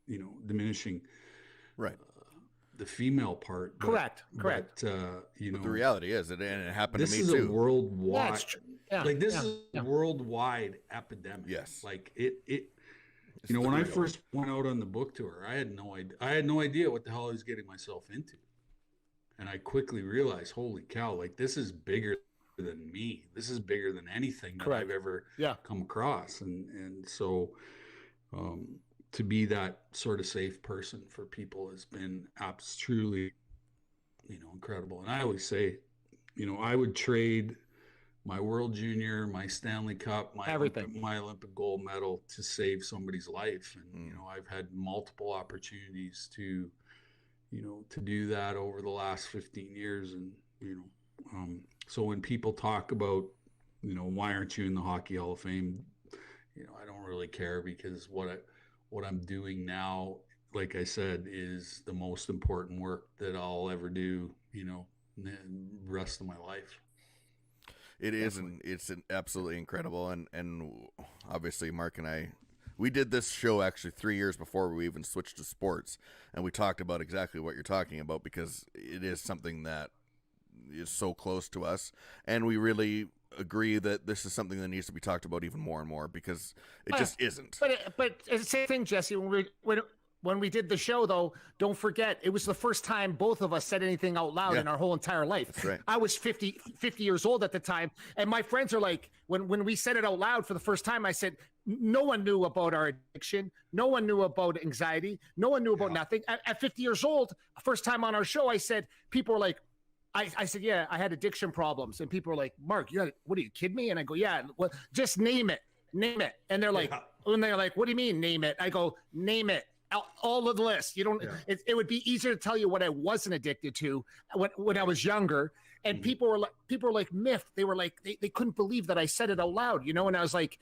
you know, diminishing Right. the female part. But, Correct. But, you know, The reality is, and it happened this to me is too. a worldwide, it's true. Yeah, like, this is a worldwide epidemic. Yes. Like, it you know, when I first went out on the book tour, I had no idea what the hell I was getting myself into. And I quickly realized, holy cow, like, this is bigger than me. This is bigger than anything that I've ever come across. And so to be that sort of safe person for people has been truly, you know, incredible. And I always say, you know, I would trade my World Junior, my Stanley Cup, my Olympic gold medal to save somebody's life. And, you know, I've had multiple opportunities to, you know, to do that over the last 15 years. And, you know, So when people talk about, why aren't you in the Hockey Hall of Fame? I don't really care, because what I'm doing now, like I said, is the most important work that I'll ever do, the rest of my life. It is, and it's absolutely incredible. And obviously, Mark and I, we did this show actually 3 years before we even switched to sports, and we talked about exactly what you're talking about, because it is something that is so close to us, and we really agree that this is something that needs to be talked about even more and more, because it just isn't. But it's the same thing, Jesse. When we did the show, though, don't forget, it was the first time both of us said anything out loud in our whole entire life. That's right. I was 50 years old at the time, and my friends are like, when we said it out loud for the first time, I said, no one knew about our addiction. No one knew about anxiety. No one knew about nothing. At 50 years old, first time on our show, I said, people were like, I said, yeah, I had addiction problems. And people were like, Mark, what are you kidding me? And I go, yeah, well, just name it. And they're like, what do you mean name it? I go, name it. All of the list. You don't. Yeah. It would be easier to tell you what I wasn't addicted to when I was younger. And people were like miffed. They were like they couldn't believe that I said it out loud. And I was like,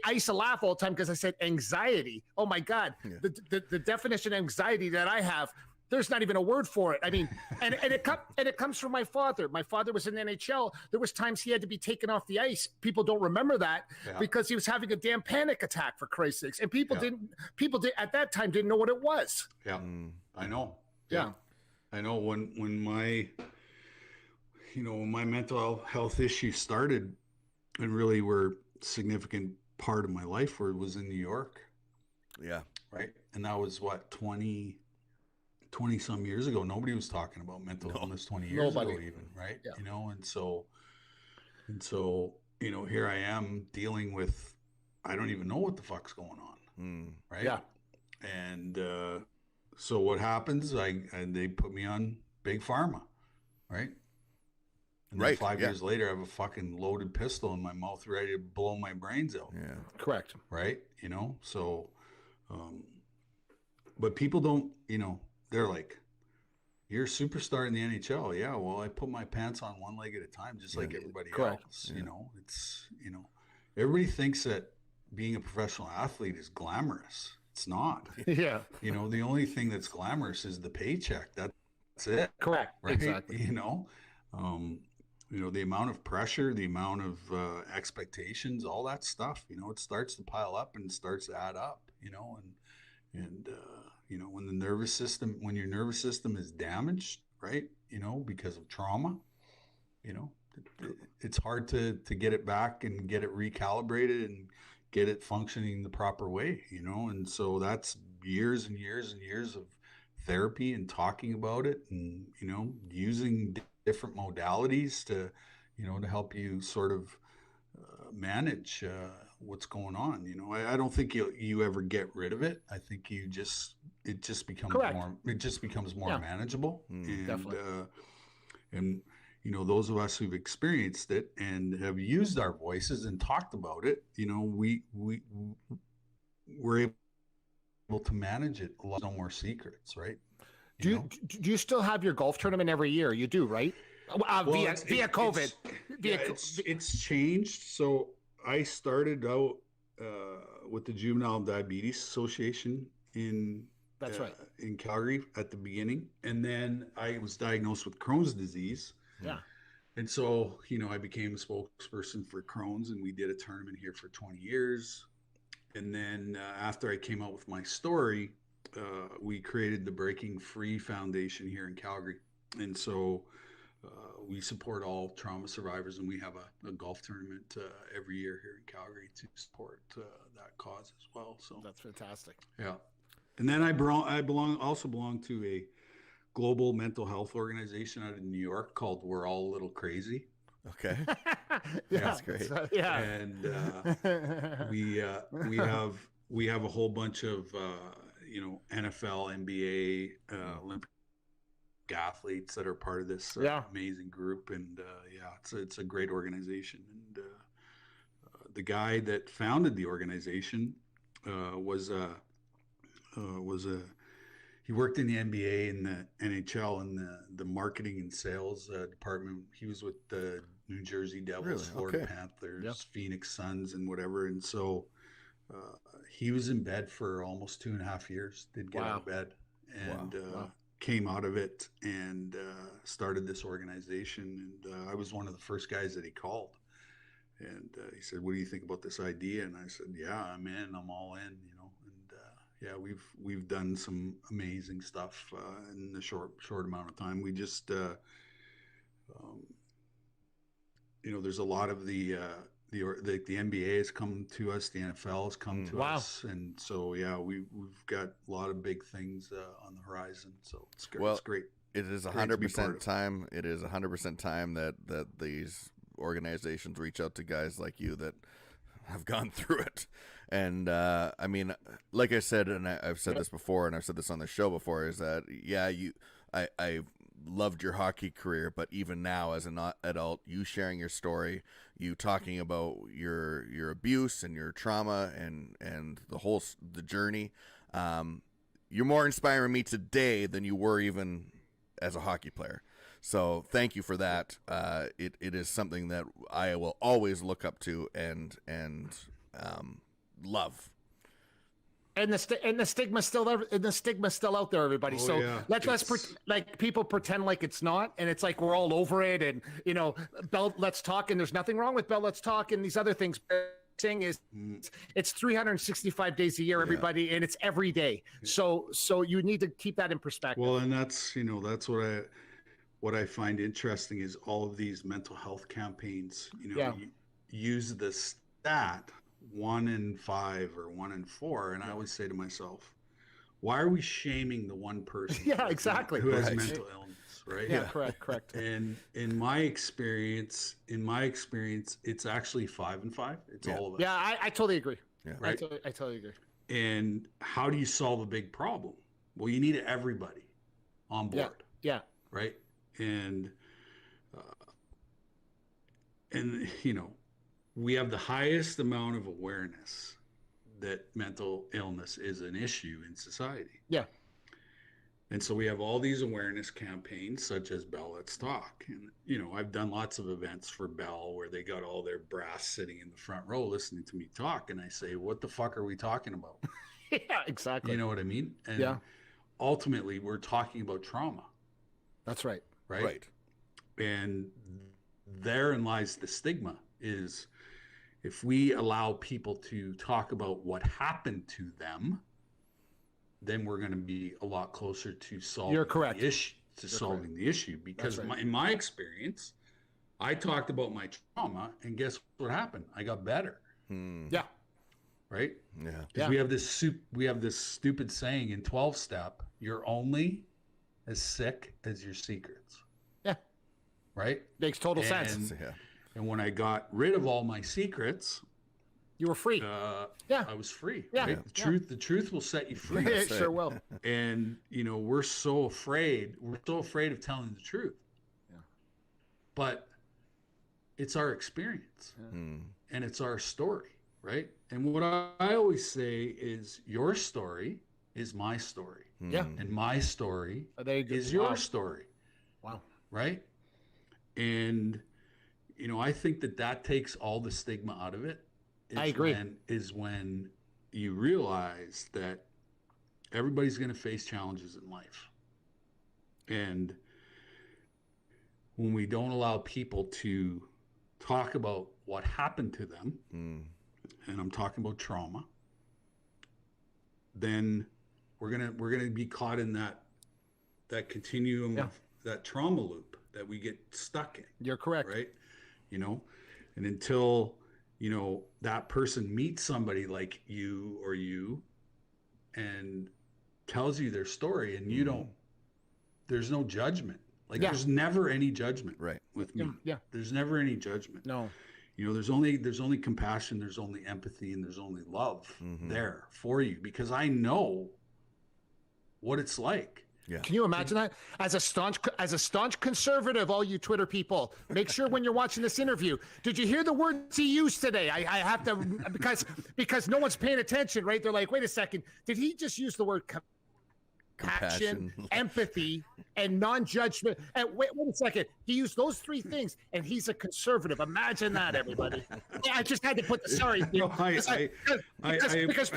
I used to laugh all the time because I said anxiety. Oh my God, the definition of anxiety that I have. There's not even a word for it. I mean, and it comes from my father. My father was in the NHL. There was times he had to be taken off the ice. People don't remember that because he was having a damn panic attack, for Christ's sakes. And people did at that time didn't know what it was. Yeah, I know. Yeah. I know when my, when my mental health issues started and really were a significant part of my life, where it was in New York. Yeah. Right. And that was what, 20 some years ago. Nobody was talking about mental illness 20 years ago even, right? Yeah. And so, here I am dealing with, I don't even know what the fuck's going on. Right. Yeah. And so what happens, they put me on big pharma, right? And then 5 years later, I have a fucking loaded pistol in my mouth ready to blow my brains out. Yeah. Correct. Right. So, but people don't, they're like, you're a superstar in the NHL. Yeah, well, I put my pants on one leg at a time, just like everybody else. Yeah. It's, everybody thinks that being a professional athlete is glamorous. It's not. Yeah. The only thing that's glamorous is the paycheck. That's it. Correct. Right? Exactly. The amount of pressure, the amount of expectations, all that stuff, it starts to pile up and starts to add up, and when your nervous system is damaged, right, because of trauma, it's hard to get it back and get it recalibrated and get it functioning the proper way, and so that's years and years and years of therapy and talking about it, and using different modalities to help you sort of manage what's going on. I don't think you ever get rid of it. I think it just becomes more manageable. And, definitely. And those of us who've experienced it and have used our voices and talked about it, we're able to manage it. No more secrets, right? Do you still have your golf tournament every year? You do, right? Via COVID. It's changed. So I started out with the Juvenile Diabetes Association in Calgary at the beginning, and then I was diagnosed with Crohn's disease. Yeah. And so, I became a spokesperson for Crohn's, and we did a tournament here for 20 years. And then after I came out with my story, we created the Breaking Free Foundation here in Calgary. And so we support all trauma survivors, and we have a golf tournament every year here in Calgary to support that cause as well. So that's fantastic. Yeah. And then I also belong to a global mental health organization out in New York called We're All a Little Crazy. Okay. That's great. Yeah. And we have a whole bunch of NFL, NBA, Olympic athletes that are part of this amazing group, and it's a great organization. And the guy that founded the organization was he worked in the NBA and the NHL and the marketing and sales department. He was with the New Jersey Devils, Really? Florida Okay. Panthers, Yep. Phoenix Suns, and whatever. And so he was in bed for almost 2.5 years. Did get out of bed and came out of it and started this organization. And I was one of the first guys that he called. And he said, "What do you think about this idea?" And I said, "Yeah, I'm in. I'm all in." You know. And yeah, we've done some amazing stuff in the short amount of time. We just, you know, there's a lot of the NBA has come to us, the NFL has come to us, and so yeah, we've got a lot of big things on the horizon. So it's great. Well, it's great. It is 100% time. It is 100% time that these organizations reach out to guys like you that have gone through it. And I mean, like I said, and I've said this before, and I've said this on the show before, is that I loved your hockey career, but even now as an adult, you sharing your story, you talking about your abuse and your trauma and the journey, you're more inspiring me today than you were even as a hockey player. So thank you for that. It is something that I will always look up to and love. And the stigma's still there. And the stigma's still out there, everybody. Oh, so yeah. like people pretend like it's not, and it's like we're all over it. And you know, Bell, let's talk. And there's nothing wrong with Bell, let's talk, and these other things. Thing is, it's 365 days a year, everybody, and it's every day. So you need to keep that in perspective. Well, and that's what I find interesting is all of these mental health campaigns. You know, you use the stat 1 in 5 or 1 in 4, and I always say to myself, why are we shaming the one person? Exactly. Who has mental illness, right? Yeah, correct. And in my experience, it's actually 5 and 5. It's all of us. Yeah, I totally agree. Yeah. Right. I totally agree. And how do you solve a big problem? Well, you need everybody on board. Yeah. Right. And you know, we have the highest amount of awareness that mental illness is an issue in society. Yeah. And so we have all these awareness campaigns such as Bell Let's Talk. And, you know, I've done lots of events for Bell where they got all their brass sitting in the front row listening to me talk. And I say, what the fuck are we talking about? Yeah, exactly. You know what I mean? And ultimately, we're talking about trauma. That's right. Right. And therein lies the stigma is if we allow people to talk about what happened to them, then we're going to be a lot closer to solving the issue. The issue, because in my experience, I talked about my trauma, and guess what happened? I got better. Yeah. Right. Yeah. Because we have this stupid saying in 12-step: you're only as sick as your secrets. Yeah. Right. Makes total sense. Yeah. And when I got rid of all my secrets, you were free. I was free. Yeah. Right? The truth will set you free. It sure will. And you know, we're so afraid of telling the truth. Yeah. But it's our experience. And it's our story, right? And what I always say is your story is my story. Yeah. And my story is your story. Wow. Right? And you know, I think that takes all the stigma out of it. I agree. Is when you realize that everybody's going to face challenges in life. And when we don't allow people to talk about what happened to them, and I'm talking about trauma, then we're gonna be caught in that continuum of that trauma loop that we get stuck in. You're correct. Right? You know, and until, you know, that person meets somebody like you or you and tells you their story and you don't, there's no judgment. Like there's never any judgment with me. Yeah. There's never any judgment. No. You know, there's only compassion, there's only empathy, and there's only love there for you, because I know what it's like. Yeah. Can you imagine that? As a staunch conservative, all you Twitter people, make sure when you're watching this interview, did you hear the words he used today? I have to, because no one's paying attention, right? They're like, wait a second, did he just use the word compassion, empathy, and non-judgment. And wait a second. He used those three things, and he's a conservative. Imagine that, everybody. Yeah, I just had to put the sorry. No, I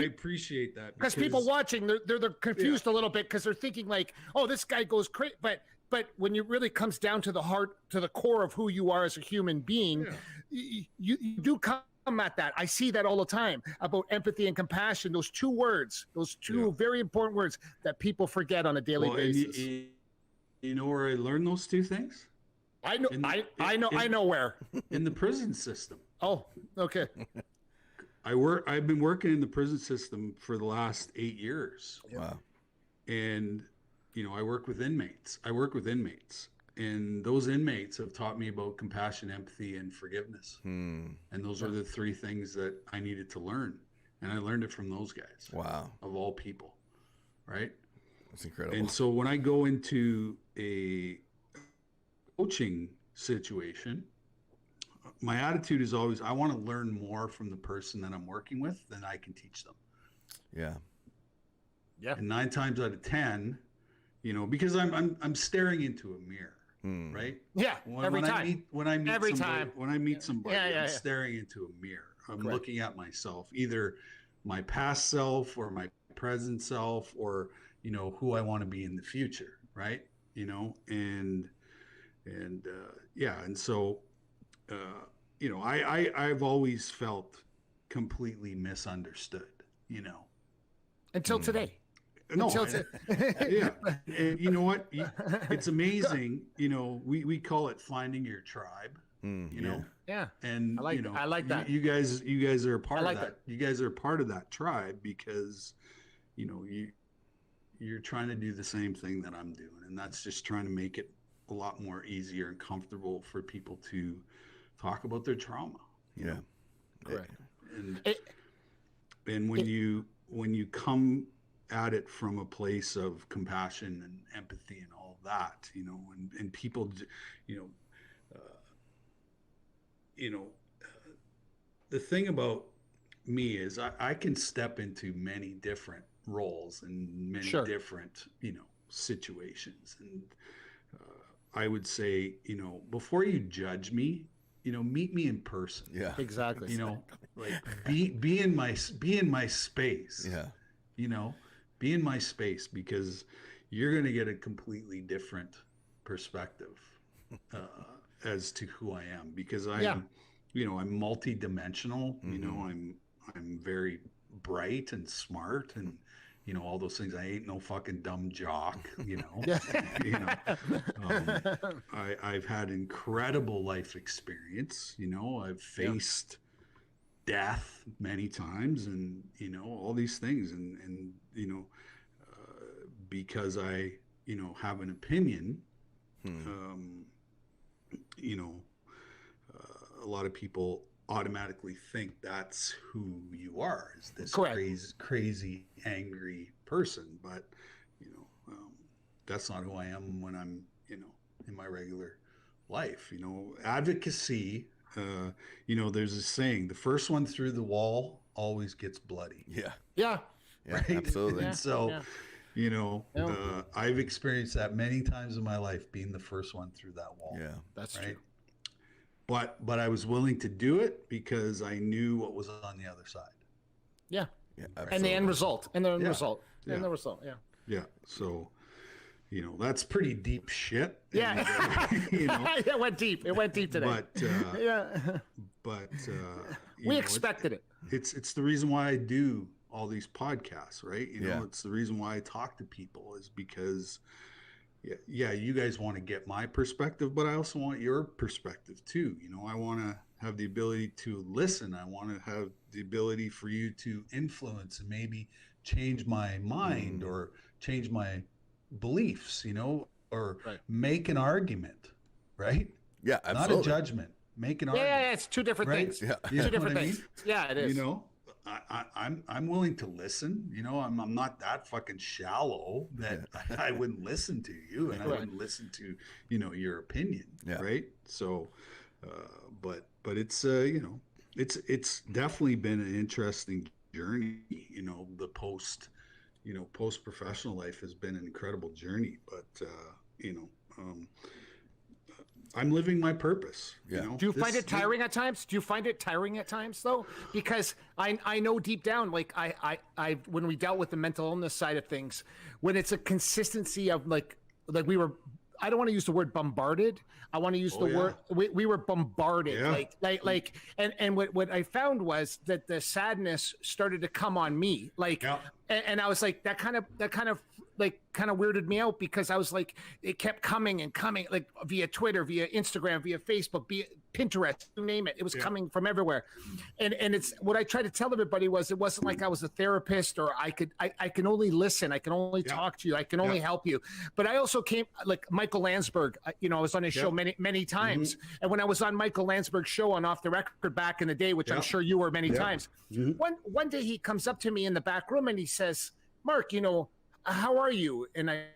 appreciate that because people watching, they're confused a little bit because they're thinking like, oh, this guy goes crazy, but when it really comes down to the heart, to the core of who you are as a human being, you do come at that. I see that all the time about empathy and compassion. Those two words, those two very important words that people forget on a daily basis. You know where I learned those two things? I know where. In the prison system. Oh, okay. I've been working in the prison system for the last 8 years. Wow. And I work with inmates. And those inmates have taught me about compassion, empathy, and forgiveness. And those are the three things that I needed to learn. And I learned it from those guys. Wow. Of all people. Right? That's incredible. And so when I go into a coaching situation, my attitude is always, I want to learn more from the person that I'm working with than I can teach them. Yeah. Yeah. And 9 times out of 10, because I'm staring into a mirror, right? Yeah. Every time. When I meet somebody, I'm staring into a mirror. I'm looking at myself, either my past self or my present self, or who I want to be in the future, right? And so I've always felt completely misunderstood, until today. No, yeah. And you know what? It's amazing. We call it finding your tribe. Yeah. And I like that. You guys are a part of that. You guys are a part of that tribe because you're trying to do the same thing that I'm doing, and that's just trying to make it a lot more easier and comfortable for people to talk about their trauma. Yeah. Correct. And when you come at it from a place of compassion and empathy and all that, and people, the thing about me is I can step into many different roles and many different, situations. And I would say, before you judge me, meet me in person. Yeah, exactly. Like be in my space. Yeah. Be in my space, because you're going to get a completely different perspective as to who I am, because I'm multi-dimensional. I'm very bright and smart and all those things. I ain't no fucking dumb jock. I've had incredible life experience. I've faced death many times, and all these things, and because I have an opinion, a lot of people automatically think that's who you are, is this crazy angry person. But that's not who I am when I'm in my regular life. Advocacy, there's a saying, the first one through the wall always gets bloody. Yeah, right? Absolutely. And so I've experienced that many times in my life, being the first one through that wall. Yeah, that's right? true. But I was willing to do it because I knew what was on the other side. Yeah. Absolutely. And the end result. And the end result. And the result. Yeah. Yeah. So, that's pretty deep shit. Yeah. And, it went deep. It went deep today. But we expected it. It's the reason why I do all these podcasts, right? It's the reason why I talk to people, is because you guys want to get my perspective, but I also want your perspective too. I want to have the ability to listen. I want to have the ability for you to influence and maybe change my mind or change my beliefs, or make an argument, right? Yeah, absolutely. Not a judgment. Make an argument. Yeah, it's two different things. Yeah. Two different things. Yeah, it is. I'm willing to listen. I'm not that fucking shallow that I wouldn't listen to you, and I wouldn't listen to your opinion, right? So, but it's it's definitely been an interesting journey. The post post professional life has been an incredible journey, but I'm living my purpose. Yeah. Do you find it tiring at times? Do you find it tiring at times though? Because I know deep down, like I when we dealt with the mental illness side of things, when it's a consistency of like we were, I don't want to use the word bombarded. I want to use the word we were bombarded. Yeah. And what I found was that the sadness started to come on me. And I was like, that kind of weirded me out, because I was like, it kept coming and coming, like via Twitter, via Instagram, via Facebook, via Pinterest, you name it. It was coming from everywhere. And it's what I tried to tell everybody was, it wasn't like I was a therapist or I can only listen. I can only talk to you. I can only help you. But I also came, like Michael Landsberg, I was on his show many times. Mm-hmm. And when I was on Michael Landsberg's show on Off the Record back in the day, which I'm sure you were many times, one day he comes up to me in the back room and he says, Mark, how are you? And I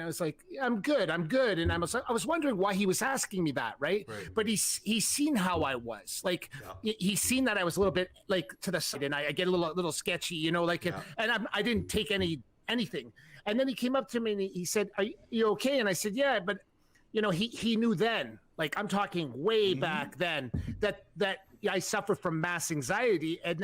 was like, yeah, I'm good. And I was wondering why he was asking me that, right? But he's seen how I was, like he's seen that I was a little bit like to the side, and I get a little sketchy, and I didn't take anything. And then he came up to me and he said, "Are you okay?" And I said, "Yeah," but he knew then, like I'm talking way back then, that I suffer from mass anxiety, and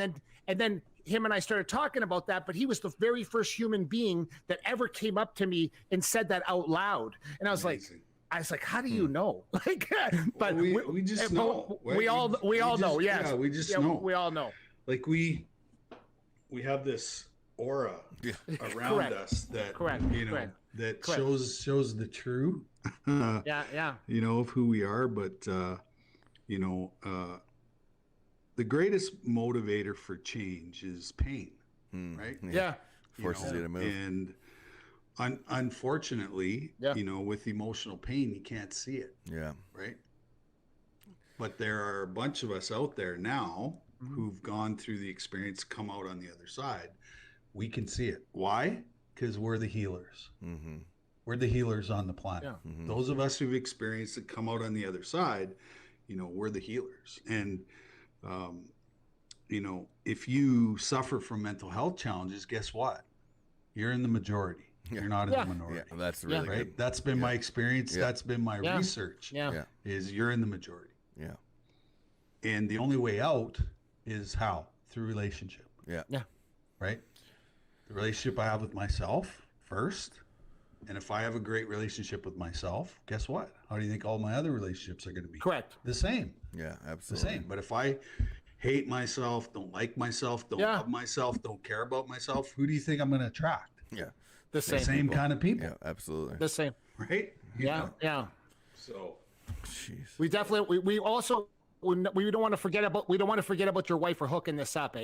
then him and I started talking about that, but he was the very first human being that ever came up to me and said that out loud. And I was like, how do you know? Like, but we just know. We all know. Yes. Yeah, we just know. We all know. Like we have this aura around us that, that shows the true, of who we are. But, the greatest motivator for change is pain, right? Yeah. Forces you to move. And unfortunately, with emotional pain, you can't see it. Yeah. Right. But there are a bunch of us out there now who've gone through the experience, come out on the other side. We can see it. Why? Because we're the healers. Mm-hmm. We're the healers on the planet. Yeah. Mm-hmm. Those of us who've experienced it, come out on the other side, we're the healers. And, if you suffer from mental health challenges, guess what? You're in the majority. You're not in the minority. Yeah, that's really good. That's been my experience. Yeah. That's been my research. Yeah. Is you're in the majority. Yeah. And the only way out is how? Through relationship. Yeah. Yeah. Right? The relationship I have with myself first. And if I have a great relationship with myself, guess what? How do you think all my other relationships are going to be? Correct. The same. Yeah, absolutely. The same. But if I hate myself, don't like myself, don't love myself, don't care about myself, who do you think I'm going to attract? Yeah. The same kind of people. Yeah, absolutely. The same. Right? Yeah. So, jeez. We definitely, we also, we don't want to forget about your wife for hooking this up,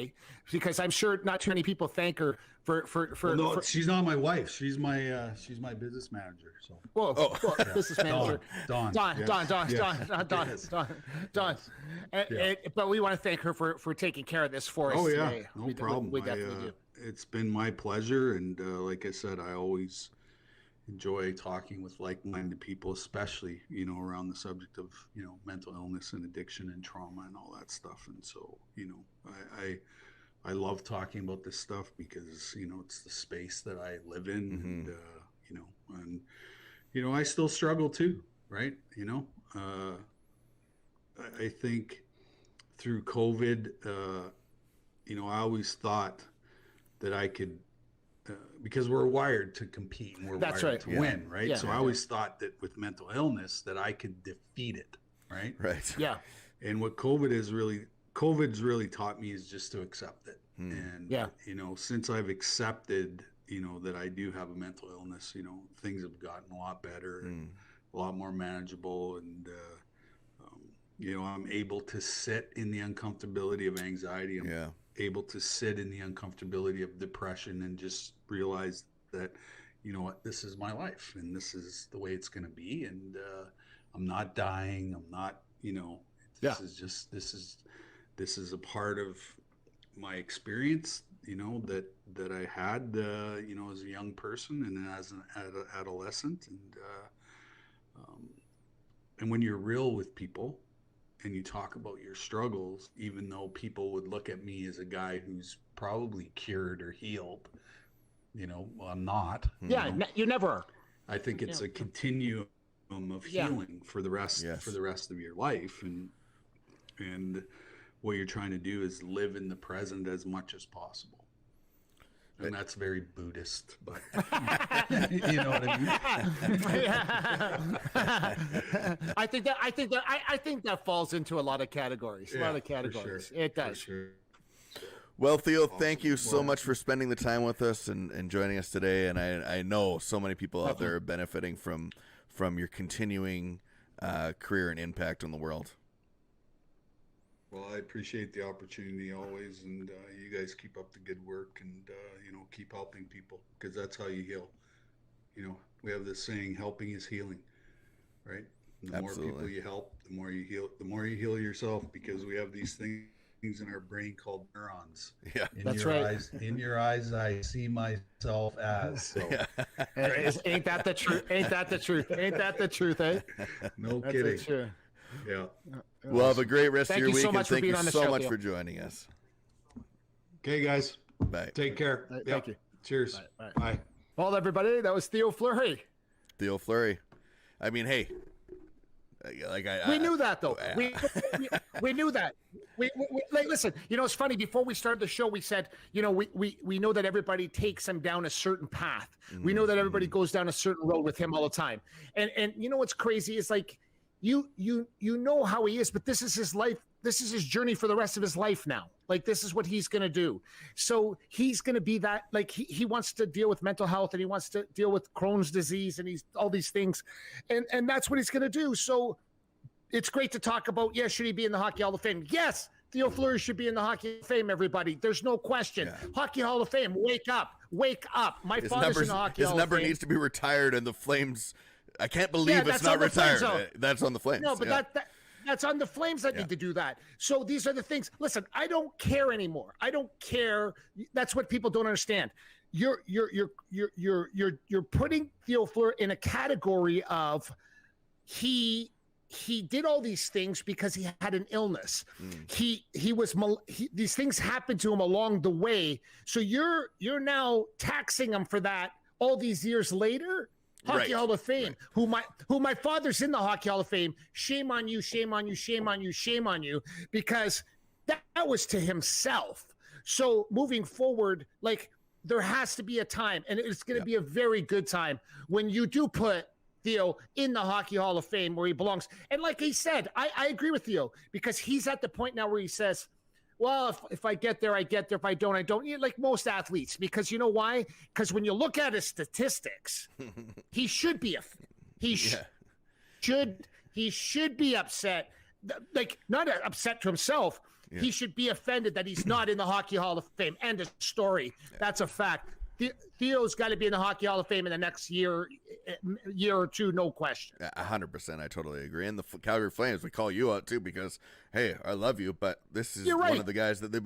because I'm sure not too many people thank her for she's not my wife. She's my business manager. So business manager. Dawn. But we want to thank her for taking care of this for us. Oh yeah, today. No problem. We definitely do. It's been my pleasure, and like I said, I always enjoy talking with like-minded people, especially around the subject of mental illness and addiction and trauma and all that stuff. And so I love talking about this stuff because it's the space that I live in, and I still struggle too, right? I think through COVID, I always thought that I could. Because we're wired to compete and we're wired to win, right? So I always thought that with mental illness that I could defeat it, right? Right. Yeah. And what COVID's really taught me is just to accept it. And since I've accepted, that I do have a mental illness, things have gotten a lot better and a lot more manageable, and I'm able to sit in the uncomfortability of anxiety. I'm able to sit in the uncomfortability of depression and just realize that, this is my life and this is the way it's going to be. And I'm not dying. I'm not, this is a part of my experience, that I had, as a young person and as an adolescent. And when you're real with people, and you talk about your struggles, even though people would look at me as a guy who's probably cured or healed, I'm not. Yeah, you never are. I think it's a continuum of healing for the rest of your life, and what you're trying to do is live in the present as much as possible. And that's very Buddhist, but you know what I mean? I think that falls into a lot of categories. A lot of categories. Sure. It does. Sure. Well, Theo, thank you so much for spending the time with us and joining us today. And I know so many people out there are benefiting from your continuing career and impact on the world. Well, I appreciate the opportunity always, and you guys keep up the good work, and keep helping people, because that's how you heal. We have this saying, helping is healing, right? And the Absolutely. more people you help, the more you heal. The more you heal yourself, because we have these things in our brain called neurons. Yeah, that's right. In your eyes, I see myself as. So. Ain't that the truth? Ain't that the truth? Ain't that the truth, eh? No That's kidding. True. Yeah. Well, have a great rest of your week, and thank you so much Theo. for joining us. Okay, guys. Bye. Take care. Thank you. Cheers. Bye. Well, everybody, that was Theo Fleury. Theo Fleury. I mean, hey, we knew that, though. We knew that. We listen. It's funny. Before we started the show, we said, we know that everybody takes him down a certain path. Mm-hmm. We know that everybody goes down a certain road with him all the time. And what's crazy is like, you know how he is, but this is his life. This is his journey for the rest of his life now. Like, this is what he's going to do. So he's going to be that, like, he wants to deal with mental health, and he wants to deal with Crohn's disease, and he's all these things. And that's what he's going to do. So it's great to talk about, should he be in the Hockey Hall of Fame? Yes, Theo Fleury should be in the Hockey Hall of Fame, everybody. There's no question. Yeah. Hockey Hall of Fame, wake up. Wake up. My father's in the Hockey Hall of Fame. His number needs to be retired, and the Flames, I can't believe it's not retired. That's on the Flames. No, but that's on the Flames that need to do that. So these are the things. Listen, I don't care anymore. I don't care. That's what people don't understand. You're putting Theo Fleury in a category of he did all these things because he had an illness. These things happened to him along the way. So you're now taxing him for that all these years later. Hockey Hall of Fame, who my father's in the Hockey Hall of Fame. Shame on you, shame on you, shame on you, shame on you, because that was to himself. So moving forward, like, there has to be a time, and it's going to be a very good time when you do put Theo in the Hockey Hall of Fame where he belongs. And like he said, I agree with Theo, because he's at the point now where he says, well, if I get there, I get there. If I don't, I don't. Like most athletes, because you know why? Because when you look at his statistics, he should be should be upset. Like, not upset to himself. Yeah. He should be offended that he's not in the Hockey Hall of Fame. End of story. Yeah. That's a fact. Theo's got to be in the Hockey Hall of Fame in the next year or two, no question. 100%, I totally agree. And the Calgary Flames, we call you out too, because, hey, I love you, but this is one of the guys that they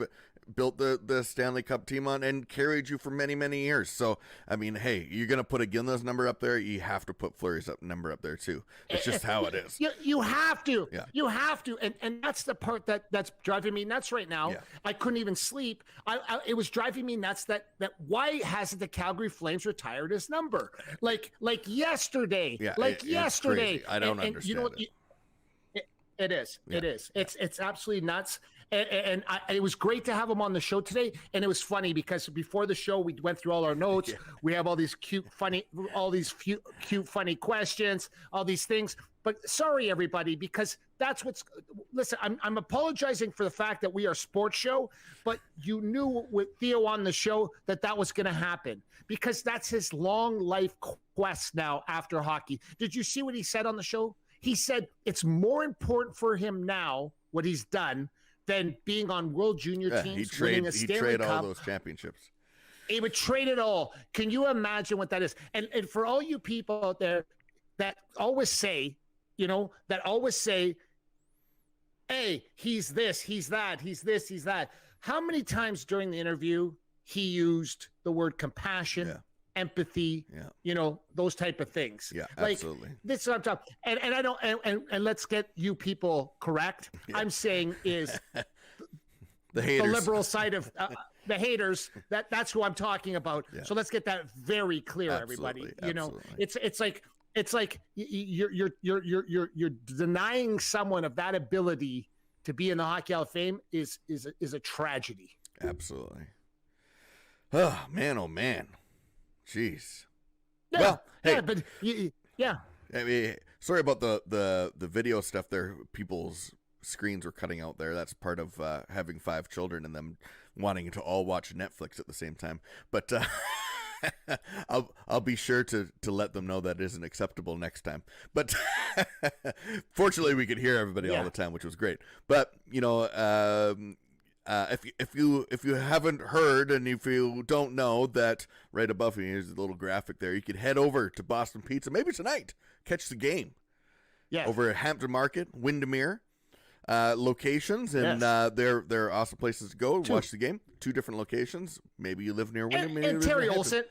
built the Stanley Cup team on and carried you for many, many years. So, I mean, hey, you're going to put a Gilna's number up there, you have to put Fleury's number up there too. It's just how it is. You have to. Yeah. You have to. And that's the part that's driving me nuts right now. Yeah. I couldn't even sleep. It was driving me nuts that why hasn't the Calgary Flames retired his number? Like yesterday. Yeah, yesterday. It's crazy. I don't understand you know what, it is. Yeah. It is. It's absolutely nuts. And it was great to have him on the show today. And it was funny because before the show, we went through all our notes. Yeah. We have all these cute, funny questions, all these things. But sorry, everybody, because that's listen, I'm apologizing for the fact that we are a sports show, but you knew with Theo on the show that was going to happen, because that's his long life quest now after hockey. Did you see what he said on the show? He said it's more important for him now, what he's done, than being on World Junior teams, winning a Stanley Cup. All those championships. He would trade it all. Can you imagine what that is? And for all you people out there that always say, hey, he's this, he's that, he's this, he's that. How many times during the interview he used the word compassion, empathy, those type of things? Yeah, like, absolutely. This is what I'm talking. And I don't. And let's get you people correct. Yeah. I'm saying is the haters. The liberal side of the haters, that's who I'm talking about. Yeah. So let's get that very clear, Absolutely, everybody. You know, absolutely. it's like you're denying someone of that ability to be in the Hockey Hall of Fame is a tragedy. Absolutely. Oh man. Jeez. Yeah, Well, hey, yeah, but yeah. I mean, sorry about the video stuff there. People's screens were cutting out there. That's part of having 5 children and them wanting to all watch Netflix at the same time. But I'll be sure to let them know that isn't acceptable next time. But fortunately, we could hear everybody all the time, which was great. But you know, if you haven't heard and if you don't know that, right above me is a little graphic there. You could head over to Boston Pizza maybe tonight. Catch the game. Yes. Over at Hampton Market, Windermere. Locations, and they're awesome places to go. Watch the game. 2 different locations. Maybe you live near Windermere. And Terry Olsen.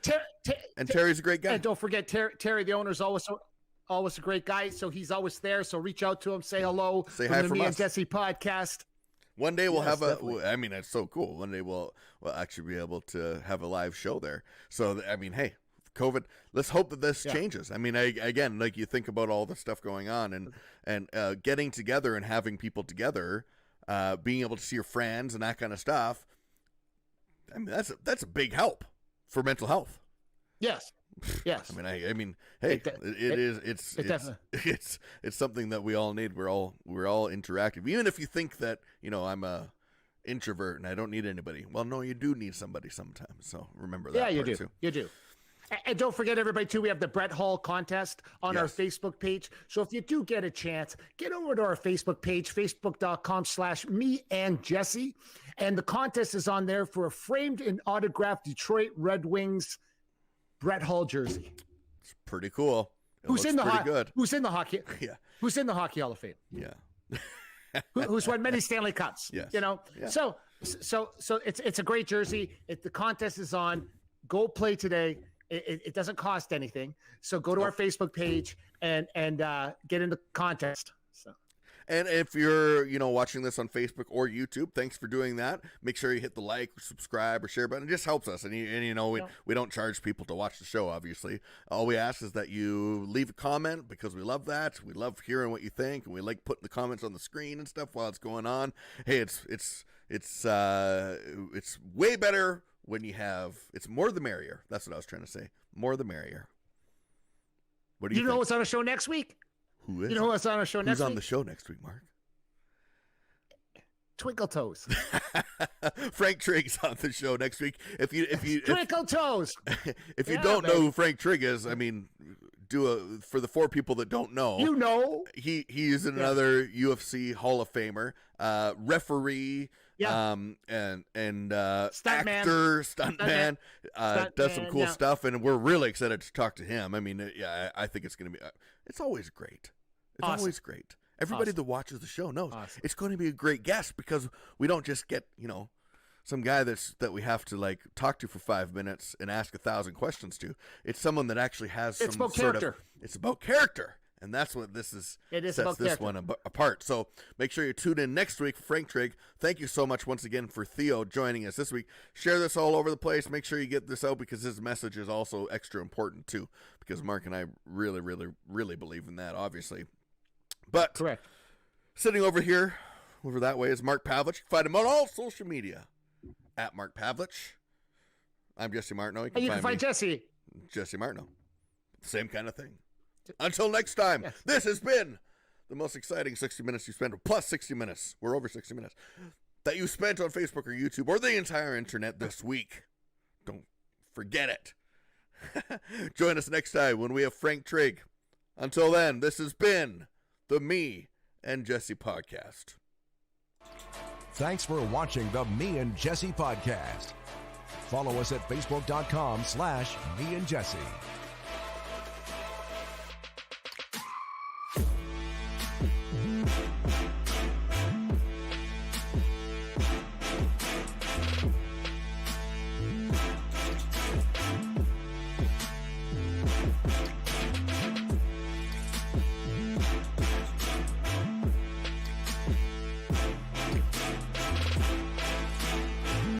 And Terry's a great guy. And don't forget, Terry, the owner's always a great guy. So he's always there. So reach out to him. Say hello. Say hi from Me us. and Jesse podcast. One day we'll have definitely. I mean, it's so cool. One day we'll actually be able to have a live show there. So, I mean, hey, COVID, let's hope that this changes. I mean, again, like you think about all the stuff going on and getting together and having people together, being able to see your friends and that kind of stuff. I mean, that's a big help for mental health. Yes. Yes. I mean, hey, it's something that we all need. We're all interactive. Even if you think that, you know, I'm a introvert and I don't need anybody. Well, no, you do need somebody sometimes. So remember that. Yeah, you part do. Too. You do. And don't forget, everybody, too, we have the Brett Hall contest on our Facebook page. So if you do get a chance, get over to our Facebook page, facebook.com/me-and-Jesse. And the contest is on there for a framed and autographed Detroit Red Wings Brett Hall jersey. It's pretty cool. Who's in the good. Who's in the hockey? Yeah. Who's in the Hockey Hall of Fame? Yeah. Who's won many Stanley Cups? Yes. You know. Yeah. So it's a great jersey. The contest is on. Go play today. It doesn't cost anything. So go to our Facebook page and get in the contest. So. And if you're, you know, watching this on Facebook or YouTube, thanks for doing that. Make sure you hit the like, subscribe, or share button. It just helps us. And you know, we don't charge people to watch the show, obviously. All we ask is that you leave a comment because we love that. We love hearing what you think, and we like putting the comments on the screen and stuff while it's going on. Hey, it's way better when you have, it's more the merrier. That's what I was trying to say. More the merrier. What do you think? Know what's on a show next week? Who is? You know what's on a show next week? Who's on the show next week, Mark? Twinkle Toes. Frank Trigg's on the show next week. If you Twinkle Toes. If you don't know who Frank Trigg is, I mean, for the 4 people that don't know, you know, he is another UFC Hall of Famer, referee, and stuntman, does some cool stuff, and we're really excited to talk to him. I mean, I think it's going to be, it's always great. It's always great. Everybody that watches the show knows it's going to be a great guest because we don't just get, you know, some guy that we have to like talk to for 5 minutes and ask 1,000 questions to. It's someone that actually has some about sort character. of. It's about character, and that's what this is. It is sets about this character. one apart. So make sure you tune in next week for Frank Trigg. Thank you so much once again for Theo joining us this week. Share this all over the place. Make sure you get this out because his message is also extra important too. Because Mark and I really, really, really believe in that, obviously. But correct. Sitting over here, over that way, is Mark Pavelich. You can find him on all social media at Mark Pavelich. I'm Jesse Martineau. You can find Jesse Martineau. Same kind of thing. Until next time, This has been the most exciting 60 minutes you spent, plus 60 minutes. We're over 60 minutes that you spent on Facebook or YouTube or the entire internet this week. Don't forget it. Join us next time when we have Frank Trigg. Until then, this has been the Me and Jesse podcast. Thanks for watching the Me and Jesse podcast. Follow us at facebook.com/meandjesse.